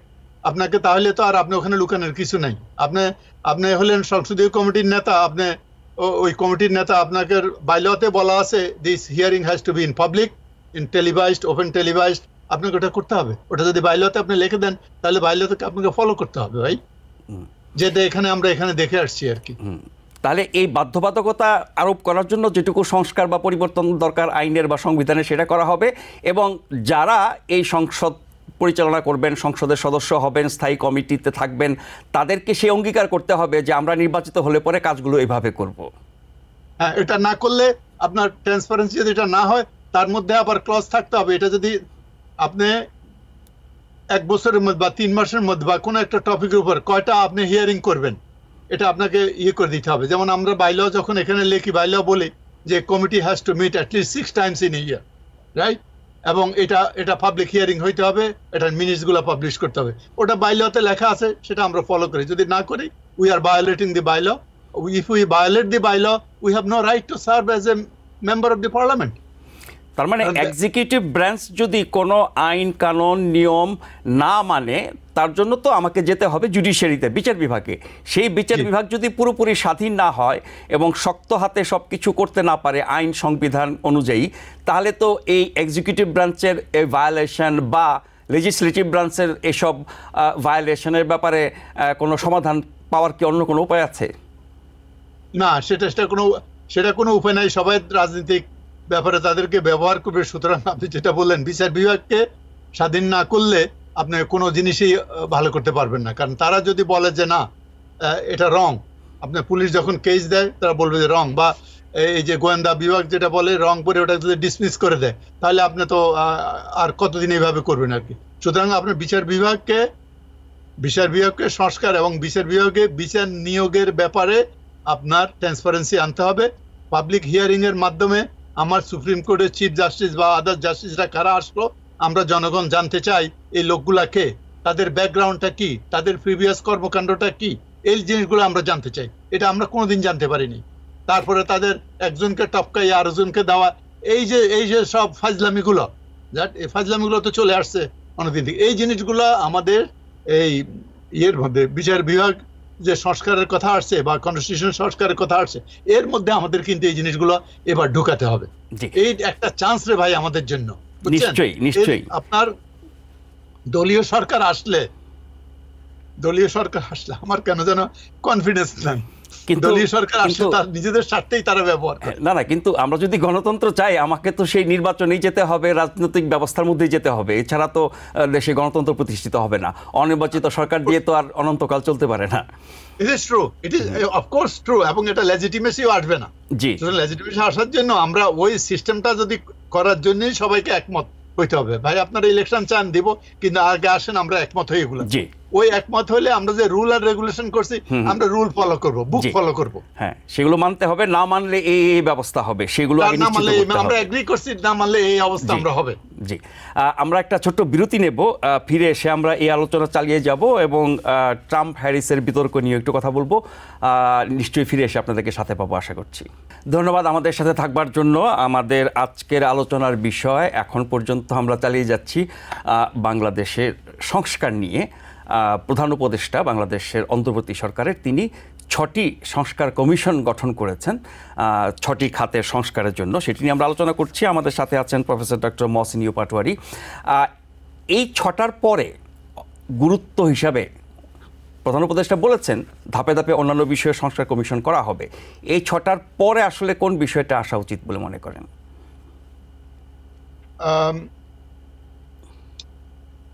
আপনাকে তাহলে তো আর আপনি ওখানে লুকানোর কিছু নাই। আপনি হলেন সংসদীয় কমিটির নেতা, আপনি ওই কমিটির নেতা, আপনাকে বাইলতে বলা আছে this hearing has to be in public, in টেলিভাইজড, open টেলিভাইজড, আপনাকে ওটা করতে হবে। ওটা যদি বাইলতে আপনি লিখে দেন তাহলে বাইলতে আপনাকে ফলো করতে হবে ভাই, যেটা আমরা এখানে দেখে আসছি আর কি। তাহলে এই বাধ্যবাধকতা আরোপ করার জন্য যেটুকু সংস্কার বা পরিবর্তন দরকার আইনের বা সংবিধানে, সেটা করা হবে। এবং যারা এই সংসদ পরিচালনা করবেন, সংসদের সদস্য হবেন, স্থায়ী কমিটিতে থাকবেন, তাদেরকে সেই অঙ্গীকার করতে হবে যে আমরা নির্বাচিত হলে পরে কাজগুলো এইভাবে করব। হ্যাঁ, এটা না করলে আপনার ট্রান্সপারেন্সি যদি এটা না হয়, তার মধ্যে আবার ক্লজ থাকতে হবে। এটা যদি আপনি 1 বছরের মধ্যে বা 3 মাসের মধ্যে বা কোনো একটা টপিকের উপর কয়টা আপনি হিয়ারিং করবেন, এটা আপনাকে করে দিতে হবে। যেমন আমরা বাইলও যখন এখানে লিখি, বাইলও বলি যে committee has to meet at least 6 times in a year, right? এবং এটা পাবলিক হিয়ারিং হইতে হবে, এটার মিনিটসগুলো পাবলিশ করতে হবে। ওটা বাইলতে লেখা আছে, সেটা আমরা ফলো করি। যদি না করি, we are violating the bylaw. If we violate the bylaw, we have no right to serve as a member of the parliament. তার মানে এক্সিকিউটিভ ব্রাঞ্চ যদি কোনো আইন কানুন নিয়ম না মানে, তার জন্য তো আমাকে যেতে হবে জুডিশিয়ারিতে, বিচার বিভাগে। সেই বিচার বিভাগ যদি পুরোপুরি স্বাধীন না হয় এবং শক্ত হাতে সব কিছু করতে না পারে আইন সংবিধান অনুযায়ী, তাহলে তো এই এক্সিকিউটিভ ব্রাঞ্চের এই ভায়োলেশন বা লেজিসলেটিভ ব্রাঞ্চের এসব ভায়োলেশনের ব্যাপারে কোনো সমাধান পাওয়ার কি অন্য কোনো উপায় আছে? না, সেটা কোনো উপায় নাই। সবাই রাজনৈতিক ব্যাপারে তাদেরকে ব্যবহার করবে। সুতরাং আপনি যেটা বললেন, বিচার বিভাগকে স্বাধীন না করলে আপনি কোনো জিনিসই ভালো করতে পারবেন না। কারণ তারা যদি বলে যে না এটা রং, আপনার পুলিশ যখন কেস দেয় তারা বলবে যে রং, বা এই যে গোয়েন্দা বিভাগ যেটা বলে রং করে ওটা যদি ডিসমিস করে দেয়, তাহলে আপনি তো আর কতদিন এইভাবে করবেন আর কি। সুতরাং আপনার বিচার বিভাগকে সংস্কার এবং বিচার বিভাগে বিচার নিয়োগের ব্যাপারে আপনার ট্রান্সপারেন্সি আনতে হবে। পাবলিক হিয়ারিং এর মাধ্যমে আমার সুপ্রিম কোর্টের চিফ জাস্টিস বা আদার জাস্টিসরা কারা আসলো, আমরা জনগণ জানতে চাই এই লোকগুলাকে, তাদের ব্যাকগ্রাউন্ডটা কি, তাদের প্রিভিয়াস কর্মকাণ্ডটা কি, এই জিনিসগুলো আমরা জানতে চাই। এটা আমরা কোনোদিন জানতে পারিনি। তারপরে তাদের একজনকে টপকাই আরেকজনকে দেওয়া, এই যে সব ফাজলামিগুলো, এই ফাজলামিগুলো তো চলে আসছে অনেকদিন থেকে। এই জিনিসগুলো আমাদের এই মধ্যে বিচার বিভাগ যে সংস্কারের কথা আসছে বা কনস্টিটিউশন সংস্কারের কথা আসছে, এর মধ্যে আমাদের কিন্তু এই জিনিসগুলো এবার ঢুকাতে হবে। এই একটা চান্স রে ভাই আমাদের জন্য। নিশ্চয়ই আপনার দলীয় সরকার আসলে আমার কেন যেন কনফিডেন্স নাই। দলীয় সরকার আসলে তার নিজেদের স্বার্থেই তারা ব্যবহার করে। না, কিন্তু আমরা যদি গণতন্ত্র চাই, আমাকে তো সেই নির্বাচনেই যেতে হবে, রাজনৈতিক ব্যবস্থার মধ্যেই যেতে হবে। এছাড়া তো দেশে গণতন্ত্র প্রতিষ্ঠিত হবে না। অনির্বাচিত সরকার দিয়ে তো আর অনন্তকাল চলতে পারে না। It is true, it is of course true. এবং এটা লেজিটিমেসিও আসবে না। জি, লেজিটিমেসি আসার জন্য আমরা ওই সিস্টেমটা যদি করার জন্যই সবাইকে একমত হইতে হবে। ভাই আপনারা ইলেকশন চান দিব, কিন্তু আগে আসেন আমরা একমত হয়ে এগুলো। ওই একমত হলে আমরা যে রুল আর রেগুলেশন করছি, আমরা রুল ফলো করব, বুক ফলো করব। হ্যাঁ, সেগুলো মানতে হবে। না মানলে এই ব্যবস্থা হবে, সেগুলো আগে নিশ্চিত করতে হবে। আমরা এগ্রি করছি, না মানলে এই অবস্থা আমরা হবে। জি, আমরা একটা ছোট্ট বিরতি নেব, ফিরে এসে আমরা এই আলোচনা চালিয়ে যাব এবং ট্রাম্প হ্যারিসের বিতর্ক নিয়ে একটু কথা বলবো। নিশ্চয়ই ফিরে এসে আপনাদেরকে সাথে পাবো আশা করছি। ধন্যবাদ আমাদের সাথে থাকবার জন্য। আমাদের আজকের আলোচনার বিষয় এখন পর্যন্ত আমরা চালিয়ে যাচ্ছি বাংলাদেশের সংস্কার নিয়ে। প্রধান উপদেষ্টা বাংলাদেশের অন্তর্বর্তী সরকারের, তিনি 6টি সংস্কার কমিশন গঠন করেছেন 6টি খাতের সংস্কারের জন্য। সেটি নিয়ে আমরা আলোচনা করছি। আমাদের সাথে আছেন professor doctor Mohsin U Patwari. এই 6টার পরে গুরুত্ব হিসাবে প্রধান উপদেষ্টা বলেছেন ধাপে ধাপে অন্যান্য বিষয়ে সংস্কার কমিশন করা হবে। এই 6টার পরে আসলে কোন বিষয়টা আসা উচিত বলে মনে করেন?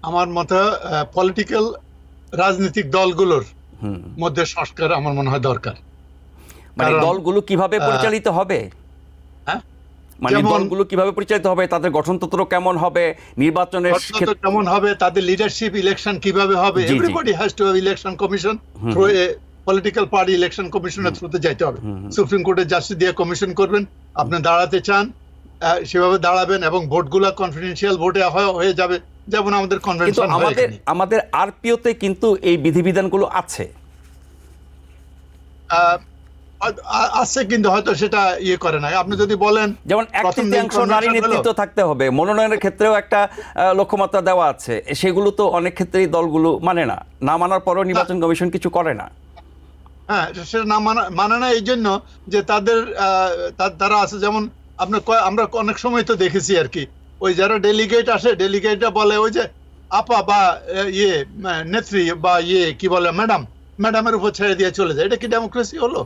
আমার মতে পলিটিক্যাল রাজনৈতিক দলগুলোর মধ্যে সংস্কার আমার মনে হয় দরকার। মানে দলগুলো কিভাবে পরিচালিত হবে, দলগুলো কিভাবে পরিচালিত হবে, তাদের গঠনতন্ত্র কেমন হবে, নির্বাচনের কেমন হবে, তাদের লিডারশিপ ইলেকশন কিভাবে হবে। Everybody has to have election commission through a political party election কমিশনের থ্রুতে যাইতে হবে। সুপ্রিম কোর্টের জাস্টিস দিয়ে কমিশন করবেন, আপনি দাঁড়াতে চান, সেভাবে দাঁড়াবেন এবং ভোটগুলো কনফিডেন্সিয়াল ভোটে হয়ে যাবে, যেমন আমাদের কিন্তু কনভেনশন আমাদের আরপিওতে কিন্তু এই বিধিবিধানগুলো আছে আছে, কিন্তু হয়তো সেটা ইয়ে করে না। আপনি যদি বলেন যেমন 1/3 নারী নেতৃত্ব থাকতে হবে, মনোনয়নের ক্ষেত্রেও একটা লক্ষ্যমাত্রা দেওয়া আছে, সেগুলো তো অনেক ক্ষেত্রেই দলগুলো মানে না, না মানার পরেও নির্বাচন কমিশন কিছু করে না। হ্যাঁ, সেটা না মানে না এই জন্য যে তারা আছে, যেমন আমরা অনেক সময় তো দেখেছি আর কি, ওই যারা ডেলিগেট আসে, ডেলিগেটরা বলে ওই যে আপা বা ইয়ে নেত্রী বা ইয়ে কি বলে ম্যাডামের উপর ছেড়ে দিয়ে চলে যায়। এটা কি ডেমোক্রেসি হলো?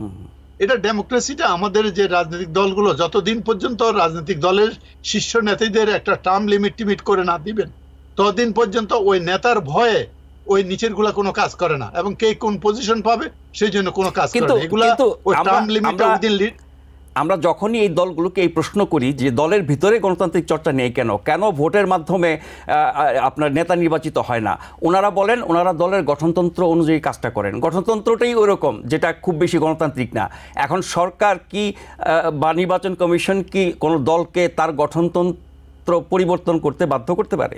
এটা ডেমোক্রেসিটা আমাদের যে রাজনৈতিক দলগুলো যতদিন পর্যন্ত রাজনৈতিক দলের শীর্ষ নেতাদের একটা টার্ম লিমিট করে না দিবেন, ততদিন পর্যন্ত ওই নেতার ভয়ে ওই নিচের গুলা কোনো কাজ করে না, এবং কে কোন পজিশন পাবে সেই জন্য কোনো কাজ করে না। এগুলা ওই টার্ম লিমিট। আমরা যখনই এই দলগুলোকে এই প্রশ্ন করি যে দলের ভিতরে গণতান্ত্রিক চর্চা নেই কেন ভোটের মাধ্যমে আপনার নেতা নির্বাচিত হয় না, ওনারা বলেন ওনারা দলের গঠনতন্ত্র অনুযায়ী কাজটা করেন। গঠনতন্ত্রটাই ওরকম, যেটা খুব বেশি গণতান্ত্রিক না। এখন সরকার কি বা নির্বাচন কমিশন কি কোনো দলকে তার গঠনতন্ত্র পরিবর্তন করতে বাধ্য করতে পারে?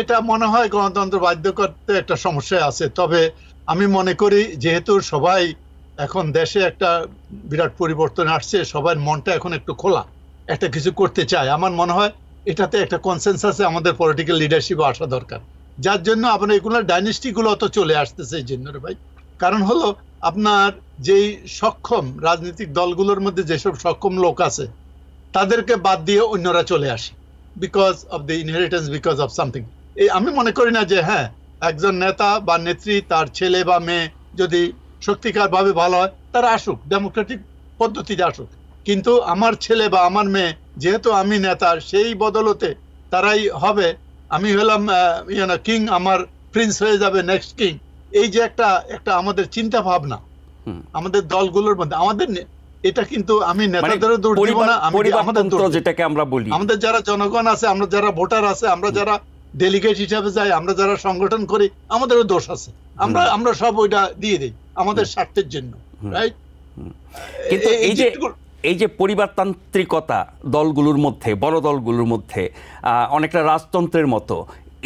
এটা মনে হয় গণতন্ত্র বাধ্য করতে একটা সমস্যা আছে। তবে আমি মনে করি যেহেতু সবাই এখন দেশে একটা বিরাট পরিবর্তন আসছে, সবার মনটা এখন একটু খোলা, একটা কিছু করতে চায়, আমার মনে হয় এটাতে একটা কনসেনসাসে আমাদের পলিটিক্যাল লিডারশিপ আসা দরকার। যার জন্য আপনার এগুলো ডাইনেস্টি গুলো তো চলে আসতেছে এই জন্য ভাই। কারণ হলো আপনার যেই সক্ষম রাজনৈতিক দলগুলোর মধ্যে যেসব সক্ষম লোক আছে তাদেরকে বাদ দিয়ে অন্যরা চলে আসে, because of the inheritance, because of something. আমি মনে করি না যে হ্যাঁ একজন নেতা বা নেত্রী তার ছেলে বা মেয়ে যদি সত্যিকার ভাবে ভালো হয় তারা আসুক, ডেমোক্রেটিক পদ্ধতিতে আসুক, কিন্তু আমার ছেলে বা আমার মেয়ে যেহেতু আমি নেতা সেই বদলতে তারাই হবে, আমি হলাম কিং, আমার প্রিন্স হয়ে যাবে নেক্সট কিং। এই যে একটা আমাদের চিন্তা ভাবনা আমাদের দলগুলোর মধ্যে, আমাদের এটা কিন্তু আমি নেতাদেরও দোষ দিব না, যেটাকে আমরা বলি আমাদের যারা জনগণ আছে, আমরা যারা ভোটার আছে, আমরা যারা ডেলিগেট হিসাবে যাই, আমরা যারা সংগঠন করি, আমাদেরও দোষ আছে। আমরা সব ওইটা দিয়ে দিই আমাদের স্বার্থের জন্য, রাইট? কিন্তু এই যে পরিবারতান্ত্রিকতা দলগুলোর মধ্যে, বড় দলগুলোর মধ্যে অনেকটা রাজতন্ত্রের মতো,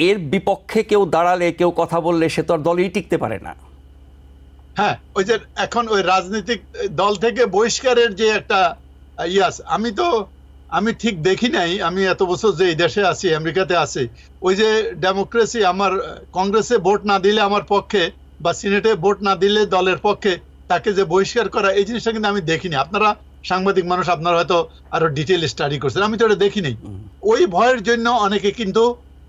এর বিপক্ষে কেউ দাঁড়ালে, কেউ কথা বললে সে তো আর দলেই টিকতে পারে না। হ্যাঁ, ওই যে এখন ওই রাজনৈতিক দল থেকে বহিষ্কারের যে একটা ইয়াস, আমি ঠিক দেখি নাই, আমি এত বছর যে এই দেশে আছি, আমেরিকাতে আছি, ওই যে ডেমোক্রেসি, আমার কংগ্রেসে ভোট না দিলে আমার পক্ষে বা সিনেটে ভোট না দিলে দলের পক্ষে তাকে যে বহিষ্কার করা, এই জিনিসটা কিন্তু আমি দেখিনি। আপনারা সাংবাদিক মানুষ, আপনারা হয়তো আরো ডিটেইল স্টাডি করছেন, আমি তো এটা দেখিনি। ওই ভয়ের জন্য অনেকে কিন্তু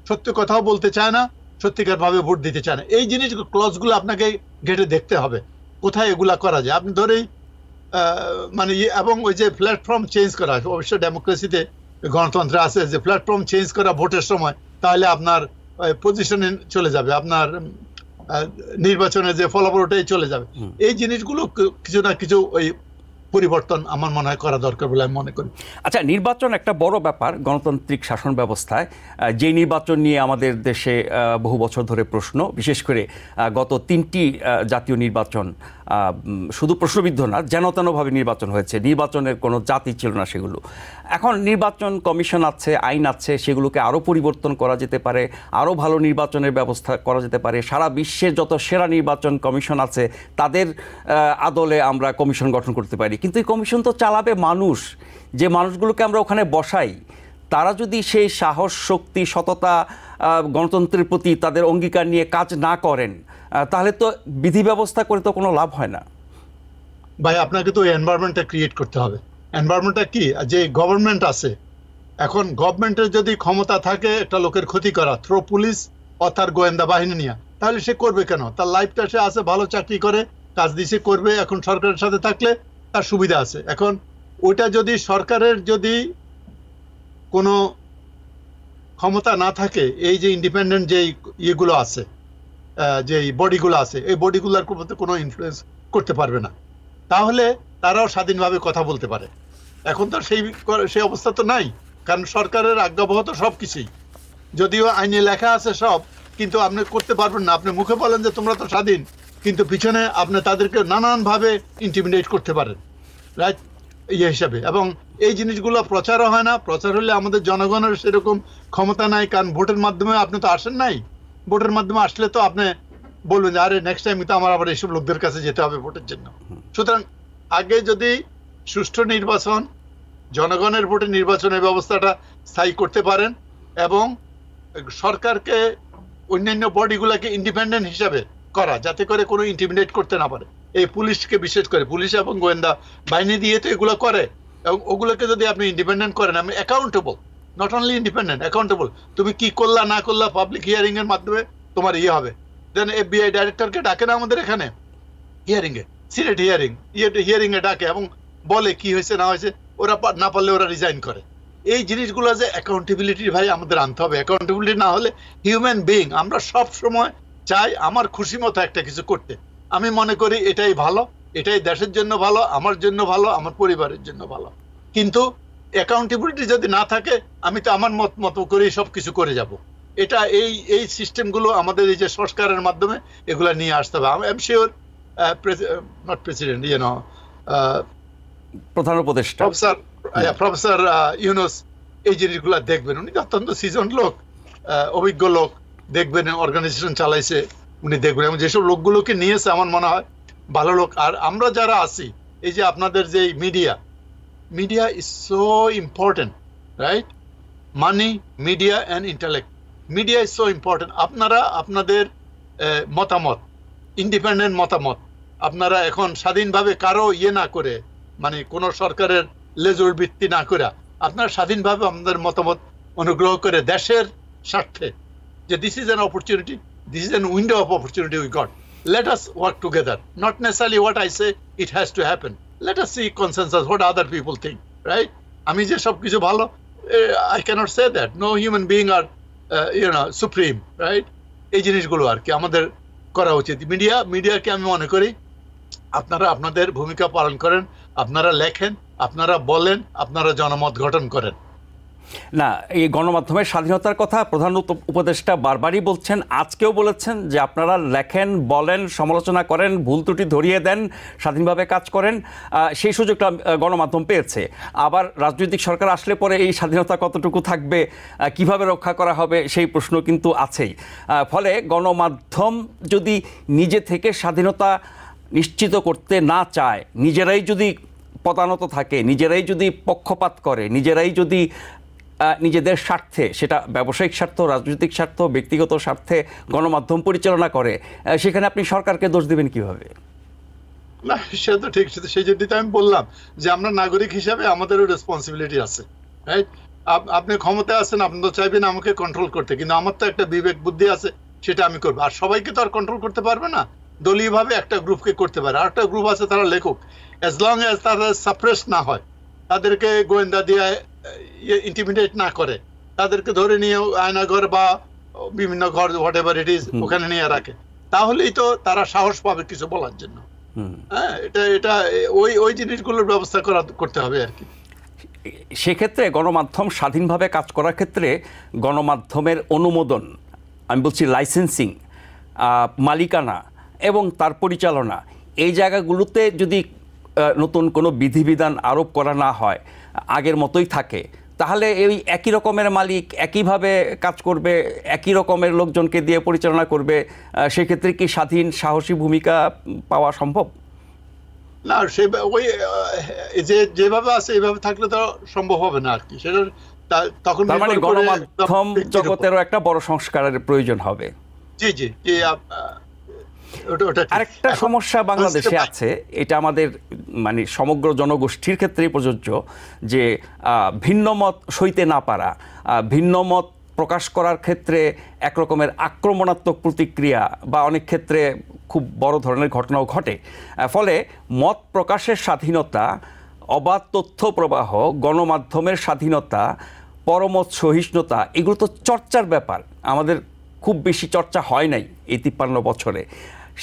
সত্যি কথাও বলতে চায় না, সত্যিকার ভাবে ভোট দিতে চায় না। এই জিনিস ক্লজগুলো আপনাকে ঘেটে দেখতে হবে কোথায় এগুলা করা যায়। আপনি ধরেই মানে এবং ওই যে প্ল্যাটফর্ম চেঞ্জ করা, অবশ্য ডেমোক্রেসিতে গণতন্ত্রে আছে যে প্ল্যাটফর্ম চেঞ্জ করা ভোটের সময়, তাহলে আপনার পজিশনে চলে যাবে, আপনার নির্বাচনে যে ফলাফল ওটাই চলে যাবে। এই জিনিসগুলো কিছু না কিছু ওই পরিবর্তন আমার মনে হয় করা দরকার বলে আমি মনে করি। আচ্ছা, নির্বাচন একটা বড় ব্যাপার গণতান্ত্রিক শাসন ব্যবস্থায়। যে নির্বাচন নিয়ে আমাদের দেশে বহু বছর ধরে প্রশ্ন, বিশেষ করে গত 3টি জাতীয় নির্বাচন শুধু প্রশ্নবিদ্ধ না, যেনতেনভাবে নির্বাচন হয়েছে, নির্বাচনের কোনো জাতি ছিল না সেগুলো। এখন নির্বাচন কমিশন আছে, আইন আছে, সেগুলোকে আরও পরিবর্তন করা যেতে পারে, আরও ভালো নির্বাচনের ব্যবস্থা করা যেতে পারে। সারা বিশ্বের যত সেরা নির্বাচন কমিশন আছে তাদের আদলে আমরা কমিশন গঠন করতে পারি, কিন্তু এই কমিশন তো চালাবে মানুষ। যে মানুষগুলোকে আমরা ওখানে বসাই, তারা যদি সেই সাহস, শক্তি, সততা, গণতন্ত্রের প্রতি তাদের অঙ্গীকার নিয়ে কাজ না করেন, তাহলে তো বিধি ব্যবস্থা করে তো কোনো লাভ হয় না। ভাই, আপনাকে তো এনভায়রনমেন্টটা ক্রিয়েট করতে হবে। এনভায়রনমেন্টটা কি? যে গভর্নমেন্ট আছে, এখন গভর্নমেন্টের যদি ক্ষমতা থাকে একটা লোকের ক্ষতি করা থ্রো পুলিশ অর্থাৎ গোয়েন্দা বাহিনী নিয়ে, তাহলে সে করবে কেন? তার লাইফটা সে আছে, ভালো চাকরি করে, কাজ দিছে, করবে। এখন সরকারের সাথে থাকলে তার সুবিধা আছে। এখন ওইটা যদি সরকারের যদি কোনো ক্ষমতা না থাকে, এই যে ইন্ডিপেন্ডেন্ট যে ইয়েগুলো আছে, যে বডিগুলো আছে, এই বডিগুলোর মধ্যে কোনো ইনফ্লুয়েন্স করতে পারবে না, তাহলে তারাও স্বাধীনভাবে কথা বলতে পারে। এখন তো সেই অবস্থা তো নাই, কারণ সরকারের আজ্ঞাবহ তো সবকিছুই, যদিও আইনে লেখা আছে সব, কিন্তু আপনি করতে পারবেন না। আপনি মুখে বলেন যে তোমরা তো স্বাধীন, কিন্তু পিছনে আপনি তাদেরকে নানানভাবে ইন্টিমিডেট করতে পারেন, রাইট? ইয়ে হিসাবে। এবং এই জিনিসগুলো প্রচারও হয় না। প্রচার হলে আমাদের জনগণের সেরকম ক্ষমতা নাই, কারণ ভোটের মাধ্যমে আপনি তো আসেন নাই। ভোটের মাধ্যমে আসলে তো আপনি বলবেন যে আরে নেক্সট টাইম তো আমার আবার এইসব লোকদের কাছে যেতে হবে ভোটের জন্য। সুতরাং আগে যদি সুষ্ঠু নির্বাচন, জনগণের ভোটে নির্বাচনের ব্যবস্থাটা স্থায়ী করতে পারেন এবং সরকারকে অন্যান্য বডিগুলোকে ইন্ডিপেন্ডেন্ট হিসাবে করা, যাতে করে কোনো ইন্টিমিডেট করতে না পারে। এই পুলিশকে বিশেষ করে, পুলিশ এবং গোয়েন্দা বাহিনী দিয়ে তো এগুলো করে, এবং ওগুলোকে যদি আপনি ইন্ডিপেন্ডেন্ট করেন, আমি accountable, not only independent, accountable. তুমি কি করলা না করলা পাবলিক হিয়ারিং এর মাধ্যমে তোমার ইয়ে হবে। দেন FBI ডাইরেক্টরকে ডাকে না আমাদের এখানে হিয়ারিং এ, সিলেট হিয়ারিং এ ডাকে এবং বলে কি হয়েছে না হয়েছে, ওরা না পারলে ওরা রিজাইন করে। এই জিনিসগুলো যে অ্যাকাউন্টেবিলিটি ভাই আমাদের আনতে হবে। অ্যাকাউন্টেবিলিটি না হলে হিউম্যান বিইং আমরা সব সময় চাই আমার খুশি মতো একটা কিছু করতে। আমি মনে করি এটাই ভালো, এটাই দেশের জন্য ভালো, আমার জন্য ভালো, আমার পরিবারের জন্য ভালো। কিন্তু অ্যাকাউন্টেবিলিটি যদি না থাকে, আমি তো আমার মতো করেই সব কিছু করে যাব। এটা এই সিস্টেমগুলো আমাদের এই যে সংস্কারের মাধ্যমে এগুলা নিয়ে আসতে হবে। I am sure not president, প্রধান উপদেষ্টা প্রফেসর ইউনুস এই জিনিসগুলা দেখবেন। উনি অত্যন্ত সিজন লোক, অভিজ্ঞ লোক, দেখবেন অর্গানাইজেশন চালাইছে, উনি দেখবেন এবং যেসব লোকগুলোকে নিয়েছে আমার মনে হয় ভালো লোক। আর আমরা যারা আছি, এই যে আপনাদের যে media is so important, right? Money, media and intellect. Media is so important. আপনারা আপনাদের মতামত, ইন্ডিপেন্ডেন্ট মতামত, আপনারা এখন স্বাধীনভাবে কারো ইয়ে না করে, মানে কোন সরকারের লেজুর ভিত্তি না করে, আপনারা স্বাধীনভাবে আপনাদের মতামত অনুগ্রহ করে দেশের স্বার্থে, যে this is an opportunity, this is an window of opportunity we got, let us work together, not necessarily what I say it has to happen. Let us see consensus, what other people think, right? আমি যে সব কিছু ভালো, I cannot say that. No human being are supreme, right? এই জিনিসগুলো আর কি আমাদের করা উচিত। মিডিয়াকে আমি মনে করি আপনারা আপনাদের ভূমিকা পালন করেন, আপনারা লেখেন, আপনারা বলেন, আপনারা জনমত গঠন করেন। না, এই গণমাধ্যমের স্বাধীনতার কথা প্রধান উপদেষ্টা বারবারই বলছেন, আজকেও বলেছেন যে আপনারা লেখেন, বলেন, সমালোচনা করেন, ভুল ত্রুটি ধরিয়ে দেন, স্বাধীনভাবে কাজ করেন। সেই সুযোগটা গণমাধ্যম পেয়েছে। আবার রাজনৈতিক সরকার আসলে পরে এই স্বাধীনতা কতটুকু থাকবে, কিভাবে রক্ষা করা হবে, সেই প্রশ্ন কিন্তু আছেই। ফলে গণমাধ্যম যদি নিজে থেকে স্বাধীনতা নিশ্চিত করতে না চায়, নিজেরাই যদি পদানত থাকে, নিজেরাই যদি পক্ষপাত করে, নিজেরাই যদি নিজেদের স্বার্থে, সেটা ব্যবসায়িক স্বার্থ, রাজনৈতিক স্বার্থ, ব্যক্তিগত স্বার্থে গণমাধ্যম পরিচালনা করে, সেখানে আপনি সরকারকে দোষ দিবেন কিভাবে? না, সেটা তো ঠিক। সেই জন্যই তো আমি বললাম যে আমরা নাগরিক হিসাবে আমাদেরও রেসপন্সিবিলিটি আছে, রাইট? আপনি ক্ষমতায় আছেন, আপনি তো চাইবেন আমাকে কন্ট্রোল করতে, কিন্তু আমার তো একটা বিবেক বুদ্ধি আছে, সেটা আমি করবো। আর সবাইকে তো আর কন্ট্রোল করতে পারবে না, দলীয়ভাবে একটা গ্রুপকে করতে পারে। আর একটা গ্রুপ আছে তারা লেখক, অ্যাজ লং অ্যাজ তারা সাপ্রেস না হয়, তাদেরকে গোয়েন্দা দিয়ে ইন্টিমিডেট না করে, তাদেরকে ধরে নিয়ে আয়নাঘর বা বিভিন্ন ঘর, হোয়াট এভার ইট ইজ, ওখানে নিয়ে রাখে, তাহলেই তো তারা সাহস পাবে কিছু বলার জন্য। হ্যাঁ, এটা ওই জিনিসগুলোর ব্যবস্থা করতে হবে আর কি। সেক্ষেত্রে গণমাধ্যম স্বাধীনভাবে কাজ করার ক্ষেত্রে গণমাধ্যমের অনুমোদন, আমি বলছি লাইসেন্সিং, মালিকানা এবং তার পরিচালনা, এই জায়গাগুলোতে যদি নতুন কোনো বিধিবিধান আরোপ করা না হয়, আগের মতোই থাকে, তাহলে এই একই রকমের মালিক একইভাবে কাজ করবে, একই রকমের লোকজনকে দিয়ে পরিচালনা করবে, সেক্ষেত্রে কি স্বাধীন সাহসী ভূমিকা পাওয়া সম্ভব? না, ওই যেভাবে আছে এইভাবে থাকলে তো সম্ভব হবে না আর কি। সেটা তখন গণমাধ্যম জগতেরও একটা বড় সংস্কারের প্রয়োজন হবে। জি জি জি। আরেকটা সমস্যা বাংলাদেশে আছে, এটা আমাদের মানে সমগ্র জনগোষ্ঠীর ক্ষেত্রেই প্রযোজ্য, যে ভিন্ন মত সইতে না পারা, ভিন্ন মত প্রকাশ করার ক্ষেত্রে একরকমের আক্রমণাত্মক প্রতিক্রিয়া বা অনেক ক্ষেত্রে খুব বড় ধরনের ঘটনাও ঘটে। ফলে মত প্রকাশের স্বাধীনতা, অবাধ তথ্য প্রবাহ, গণমাধ্যমের স্বাধীনতা, পরমত সহিষ্ণুতা, এগুলো তো চর্চার ব্যাপার, আমাদের খুব বেশি চর্চা হয় নাই এই 53 বছরে।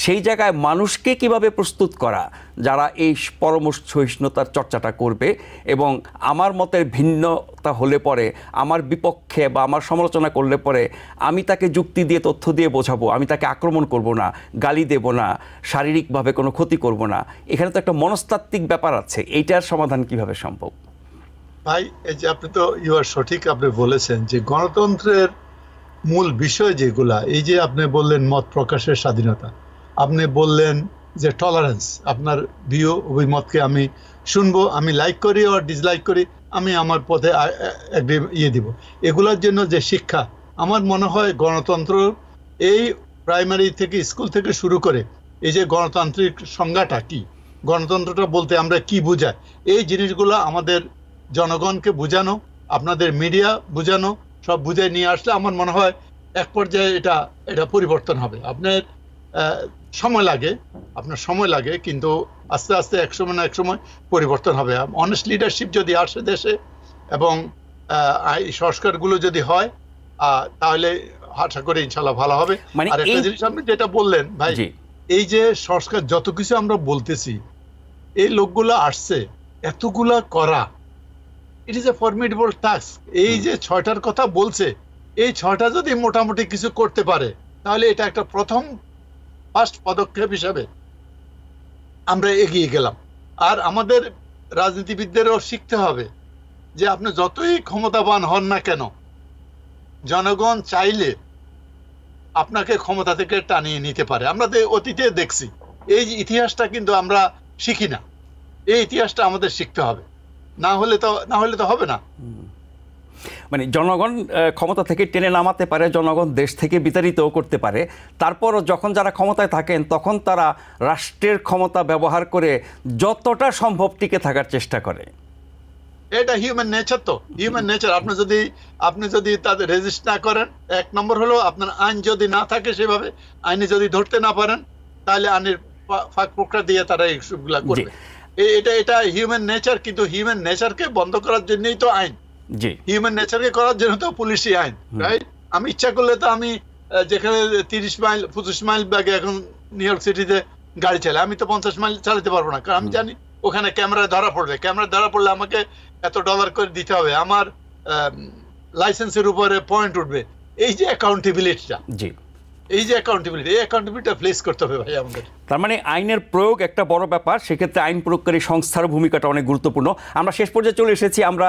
সেই জায়গায় মানুষকে কিভাবে প্রস্তুত করা যারা এই পরম সহিষ্ণুতার চর্চাটা করবে, এবং আমার মতের ভিন্নতা হলে পরে, আমার বিপক্ষে বা আমার সমালোচনা করলে পরে আমি তাকে যুক্তি দিয়ে, তথ্য দিয়ে বোঝাবো, আমি তাকে আক্রমণ করব না, গালি দেব না, শারীরিকভাবে কোনো ক্ষতি করব না। এখানে তো একটা মনস্তাত্ত্বিক ব্যাপার আছে, এইটার সমাধান কিভাবে সম্ভব? ভাই এই যে আপনি তো সঠিক আপনি বলেছেন যে গণতন্ত্রের মূল বিষয় যেগুলা, এই যে আপনি বললেন মত প্রকাশের স্বাধীনতা, আপনি বললেন যে টলারেন্স, আপনার ভিউ অভিমতকে আমি শুনবো, আমি লাইক করি আর ডিসলাইক করি, আমি আমার পথে দিব, এগুলোর জন্য যে শিক্ষা, আমার মনে হয় গণতন্ত্র এই প্রাইমারি থেকে স্কুল থেকে শুরু করে এই যে গণতান্ত্রিক সংজ্ঞাটা কি, গণতন্ত্রটা বলতে আমরা কি বুঝাই, এই জিনিসগুলো আমাদের জনগণকে বোঝানো, আপনাদের মিডিয়া বোঝানো, সব বুঝে নিয়ে আসলে আমার মনে হয় এক পর্যায়ে এটা পরিবর্তন হবে। আপনার সময় লাগে কিন্তু আস্তে আস্তে এক সময় না এক সময় পরিবর্তন হবে। অনেস্ট লিডারশিপ যদি আসে দেশে এবং সংস্কারগুলো যদি হয় তাহলে আশা করি ইনশাল্লাহ ভালো হবে। আর একটা জিনিস আপনি যেটা বললেন ভাই, এই যে সংস্কার যত কিছু আমরা বলতেছি, এই লোকগুলো আসছে এতগুলা করা, ইট ইজ এ ফরমিডেবল টাস্ক। এই যে 6টার কথা বলছে, এই 6টা যদি মোটামুটি কিছু করতে পারে তাহলে এটা একটা ফার্স্ট পদক্ষেপ হিসাবে আমরা এগিয়ে গেলাম। আর আমাদের রাজনীতিবিদদেরও শিখতে হবে যে আপনি যতই ক্ষমতাবান হন না কেন, জনগণ চাইলে আপনাকে ক্ষমতা থেকে টানিয়ে নিতে পারে। আমরা অতীতে দেখছি, এই ইতিহাসটা কিন্তু আমরা শিখি না, এই ইতিহাসটা আমাদের শিখতে হবে, না হলে তো হবে না। মানে জনগণ ক্ষমতা থেকে টেনে নামাতে পারে, জনগণ দেশ থেকে বিতাড়িতও করতে পারে, তারপরও যখন যারা ক্ষমতায় থাকেন তখন তারা রাষ্ট্রের ক্ষমতা ব্যবহার করে যতটা সম্ভব টিকে থাকার চেষ্টা করে। এটা হিউম্যান নেচার, তো হিউম্যান নেচার। আপনি যদি তাদের রেজিস্ট না করেন, এক নম্বর হলো আপনার আইন যদি না থাকে, সেভাবে আইনে যদি ধরতে না পারেন, তাহলে আইনের ফাঁক ফোকরা দিয়ে তারা এইসবগুলা করবে। এটা হিউম্যান নেচার। কিন্তু হিউম্যান নেচারকে বন্ধ করার জন্যই তো আইন, হিউম্যান নেচারকে করার জন্য তো পুলিশি আইন, রাইট? আমি ইচ্ছা করলে তো আমি যেখানে 30 মাইল 25 মাইল ব্যাগে এখন নিউ ইয়র্ক সিটিতে গাড়ি চালাই, আমি তো 50 মাইল চালাতে পারবো না, কারণ আমি জানি ওখানে ক্যামেরায় ধরা পড়বে। ক্যামেরা ধরা পড়লে আমাকে এত ডলার করে দিতে হবে, আমার লাইসেন্সের উপরে পয়েন্ট উঠবে। এই যে অ্যাকাউন্টেবিলিটিটা, এই অ্যাকাউন্টেবিলিটিটা প্লেস করতে হবে ভাই আমাদের। তার মানে আইনের প্রয়োগ একটা বড় ব্যাপার, সেক্ষেত্রে আইন প্রয়োগকারী সংস্থার ভূমিকাটা অনেক গুরুত্বপূর্ণ। আমরা শেষ পর্যায়ে চলে এসেছি, আমরা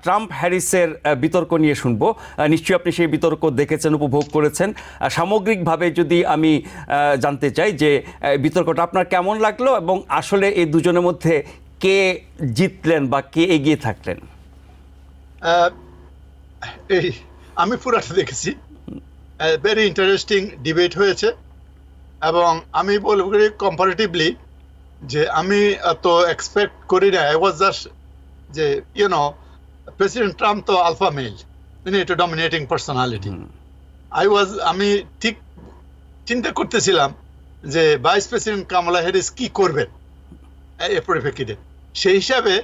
ট্রাম্প হ্যারিসের বিতর্ক নিয়ে শুনবো। নিশ্চয়ই আপনি সেই বিতর্ক দেখেছেন, উপভোগ করেছেন। সামগ্রিকভাবে যদি আমি জানতে চাই যে বিতর্কটা আপনার কেমন লাগলো এবং আসলে এই দুজনের মধ্যে কে জিতলেন বা কে এগিয়ে থাকলেন? আমি পুরাটা দেখেছি, ভেরি ইন্টারেস্টিং ডিবেট হয়েছে, এবং আমি বলবো কম্পারেটিভলি যে আমি তো এক্সপেক্ট করি না। আই ওয়াজ জাস্ট যে প্রেসিডেন্ট ট্রাম্প তো আলফা মেল, একটা ডমিনেটিং পার্সোনালিটি। আমি ঠিক চিন্তা করতেছিলাম যে ভাইস প্রেসিডেন্ট কামালা হ্যারিস কি করবেন এর পরিপ্রেক্ষিতে। সেই হিসাবে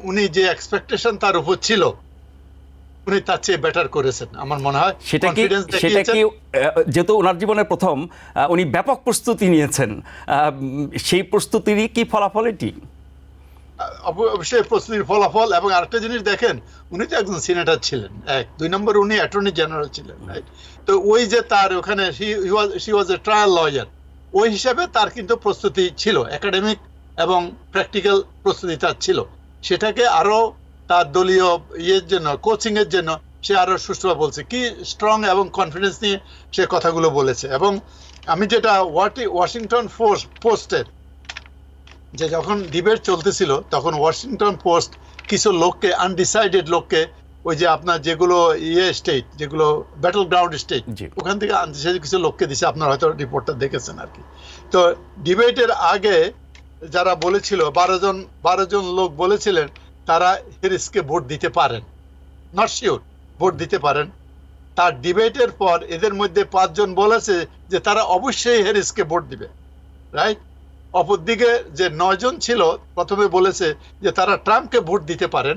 উনি যে এক্সপেকটেশন তার উপর ছিল, উনি তার চেয়ে বেটার করেছেন আমার মনে হয়। সেটা কি যেহেতু ওনার জীবনের প্রথম, উনি ব্যাপক প্রস্তুতি নিয়েছেন, সেই প্রস্তুতিরই কি ফলাফল এটি? অবশ্যই প্রস্তুতির ফলাফল। এবং আরেকটা জিনিস দেখেন, উনি তো একজন সিনেটর ছিলেন, 2 নম্বর উনি অ্যাটর্নি জেনারেল ছিলেন, রাইট? তো ওই যে তার ওখানে she was A trial lawyer, ওই হিসাবে তার কিন্তু প্রস্তুতি ছিল, একাডেমিক এবং প্র্যাকটিক্যাল প্রস্তুতি তার ছিল। সেটাকে আরো তার দলীয় জন্য, কোচিং এর জন্য সে আরো সুষ্ঠুভাবে বলছে, কি স্ট্রং এবং কনফিডেন্স নিয়ে সে কথাগুলো বলেছে। এবং আমি যেটা ওয়াশিংটন পোস্টের যে যখন ডিবেট চলতেছিল, তখন ওয়াশিংটন পোস্ট কিছু লোককে, আনডিসাইডেড লোককে, ওই যে আপনার যেগুলো স্টেট, যেগুলো ব্যাটল গ্রাউন্ড স্টেট, ওখান থেকে আনডিসাইডেড কিছু লোককে দিছে। আপনারা হয়তো রিপোর্টটা দেখেছেন আর কি। তো ডিবেটের আগে যারা বলেছিল, 12 জন লোক বলেছিলেন তারা হ্যারিসকে ভোট দিতে পারেন, নট শিওর, ভোট দিতে পারেন। তার ডিবেটের পর এদের মধ্যে 5 জন বলেছে যে তারা অবশ্যই হ্যারিসকে ভোট দিবে, রাইট? অপরদিকে যে 9 জন ছিল প্রথমে বলেছে যে তারা ট্রাম্পকে ভোট দিতে পারেন,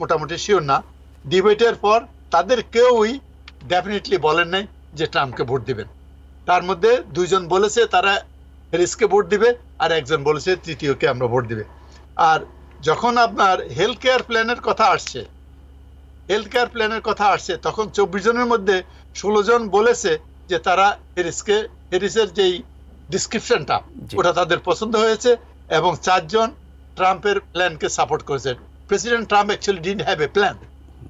মোটামুটি শিওর না। ডিবেটের পর তাদের কেউই ডেফিনেটলি বলেন নাই যে ট্রাম্পকে ভোট দিবেন। তার মধ্যে 2 জন বলেছে তারা হ্যারিসকে ভোট দিবে, আর একজন বলেছে তৃতীয়কে আমরা ভোট দিবে। আর যখন আপনার হেলথ কেয়ার প্ল্যানের কথা আসছে, তখন 24 জনের মধ্যে 16 জন বলেছে যে তারা হ্যারিসের যেই ডিসক্রিপশনটা, ওটা তাদের পছন্দ হয়েছে, এবং 4 জন ট্রাম্পের প্ল্যানকে সাপোর্ট করেছে। President Trump actually didn't have a plan.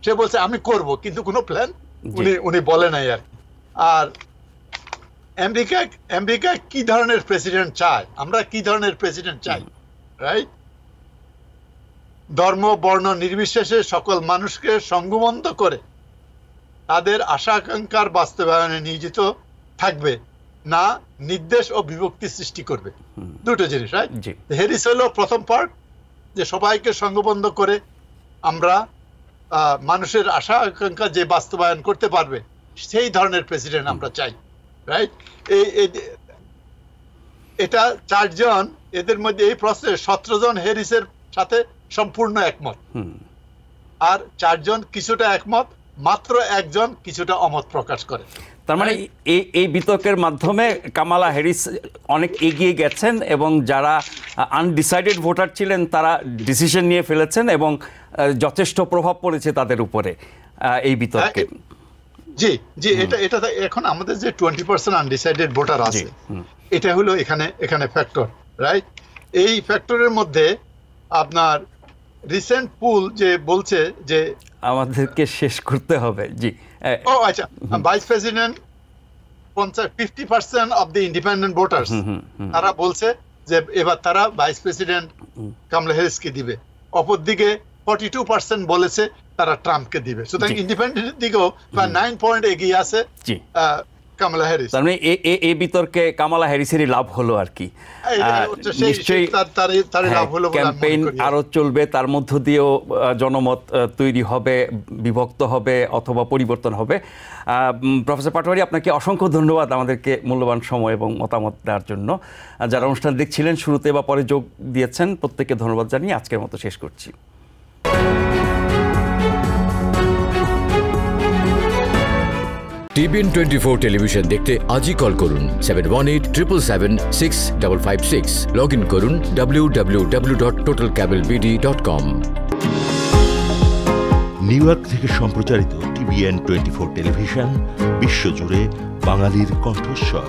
সে বলছে আমি করব, কিন্তু কোনো প্ল্যান উনি বলে নাই আর। আর আমেরিকা কি ধরনের প্রেসিডেন্ট চায়, আমরা কি ধরনের প্রেসিডেন্ট চাই, রাইট? ধর্ম বর্ণ নির্বিশেষে সকল মানুষকে সংঘবদ্ধ করে তাদের আশা আকাঙ্ক্ষার বাস্তবায়নে নিয়োজিত থাকবে, না নির্দেশ ও বিভক্তি সৃষ্টি করবে। দুটো জিনিস, রাইট? হ্যারিস হলো প্রথম পার্ট, যে সবাইকে সংঘবদ্ধ করে আমরা মানুষের আশা আকাঙ্ক্ষা যে বাস্তবায়ন করতে পারবে সেই ধরনের প্রেসিডেন্ট আমরা চাই, রাইট? এটা 4 জন, এদের মধ্যে এই প্রশ্নে 17 জন হ্যারিসের সাথে সম্পূর্ণ একমত, আর 4 জন কিছুটা একমত, মাত্র 1 জন কিছুটা অমত প্রকাশ করে। তার মানে এই বিতর্কের মাধ্যমে কামালা হ্যারিস অনেক এগিয়ে গেছেন, এবং যারা আনডিসাইডেড ভোটার ছিলেন তারা ডিসিশন নিয়ে ফেলেছেন, এবং যথেষ্ট প্রভাব পড়েছে তাদের উপরে এই বিতর্কে। জি জি, এটা এখন আমাদের যে 20% আনডিসাইডেড ভোটার আছে, এটা হলো এখানে ফ্যাক্টর, রাইট? এই ফ্যাক্টরের মধ্যে আপনার রিসেন্ট পুল যে বলছে যে আমাদেরকে শেষ করতে হবে। জি, ও আচ্ছা, vice president 50% of the Independent voters, তারা বলছে যে এবার তারা ভাইস প্রেসিডেন্ট কামালা হ্যারিসকে দিবে। অপরদিকে 42% বলেছে তারা ট্রাম্পকে দিবে। সুতরাং ইন্ডিপেন্ডেন্টের দিকেও 9 পয়েন্ট এগিয়ে আছে কামালা হ্যারিস। তার মানে এই বিতর্কে কামালা হ্যারিসেরই লাভ হলো আর কি। নিশ্চয়ই ক্যাম্পেইন আরো চলবে, তার মধ্য দিয়েও জনমত তৈরি হবে, বিভক্ত হবে অথবা পরিবর্তন হবে। প্রফেসর পাটোয়ারি, আপনাকে অসংখ্য ধন্যবাদ আমাদেরকে মূল্যবান সময় এবং মতামত দেওয়ার জন্য। যারা অনুষ্ঠান দেখছিলেন শুরুতে বা পরে যোগ দিয়েছেন, প্রত্যেককে ধন্যবাদ জানিয়ে আজকের মতো শেষ করছি। TBN 24 টেলিভিশন দেখতে আজই কল করুন 7187776556। লগ ইন করুন www.totalcablebd.com। নিউ ইয়র্ক থেকে সম্প্রচারিত TBN 24 টেলিভিশন বিশ্বজুড়ে বাঙালির কণ্ঠস্বর।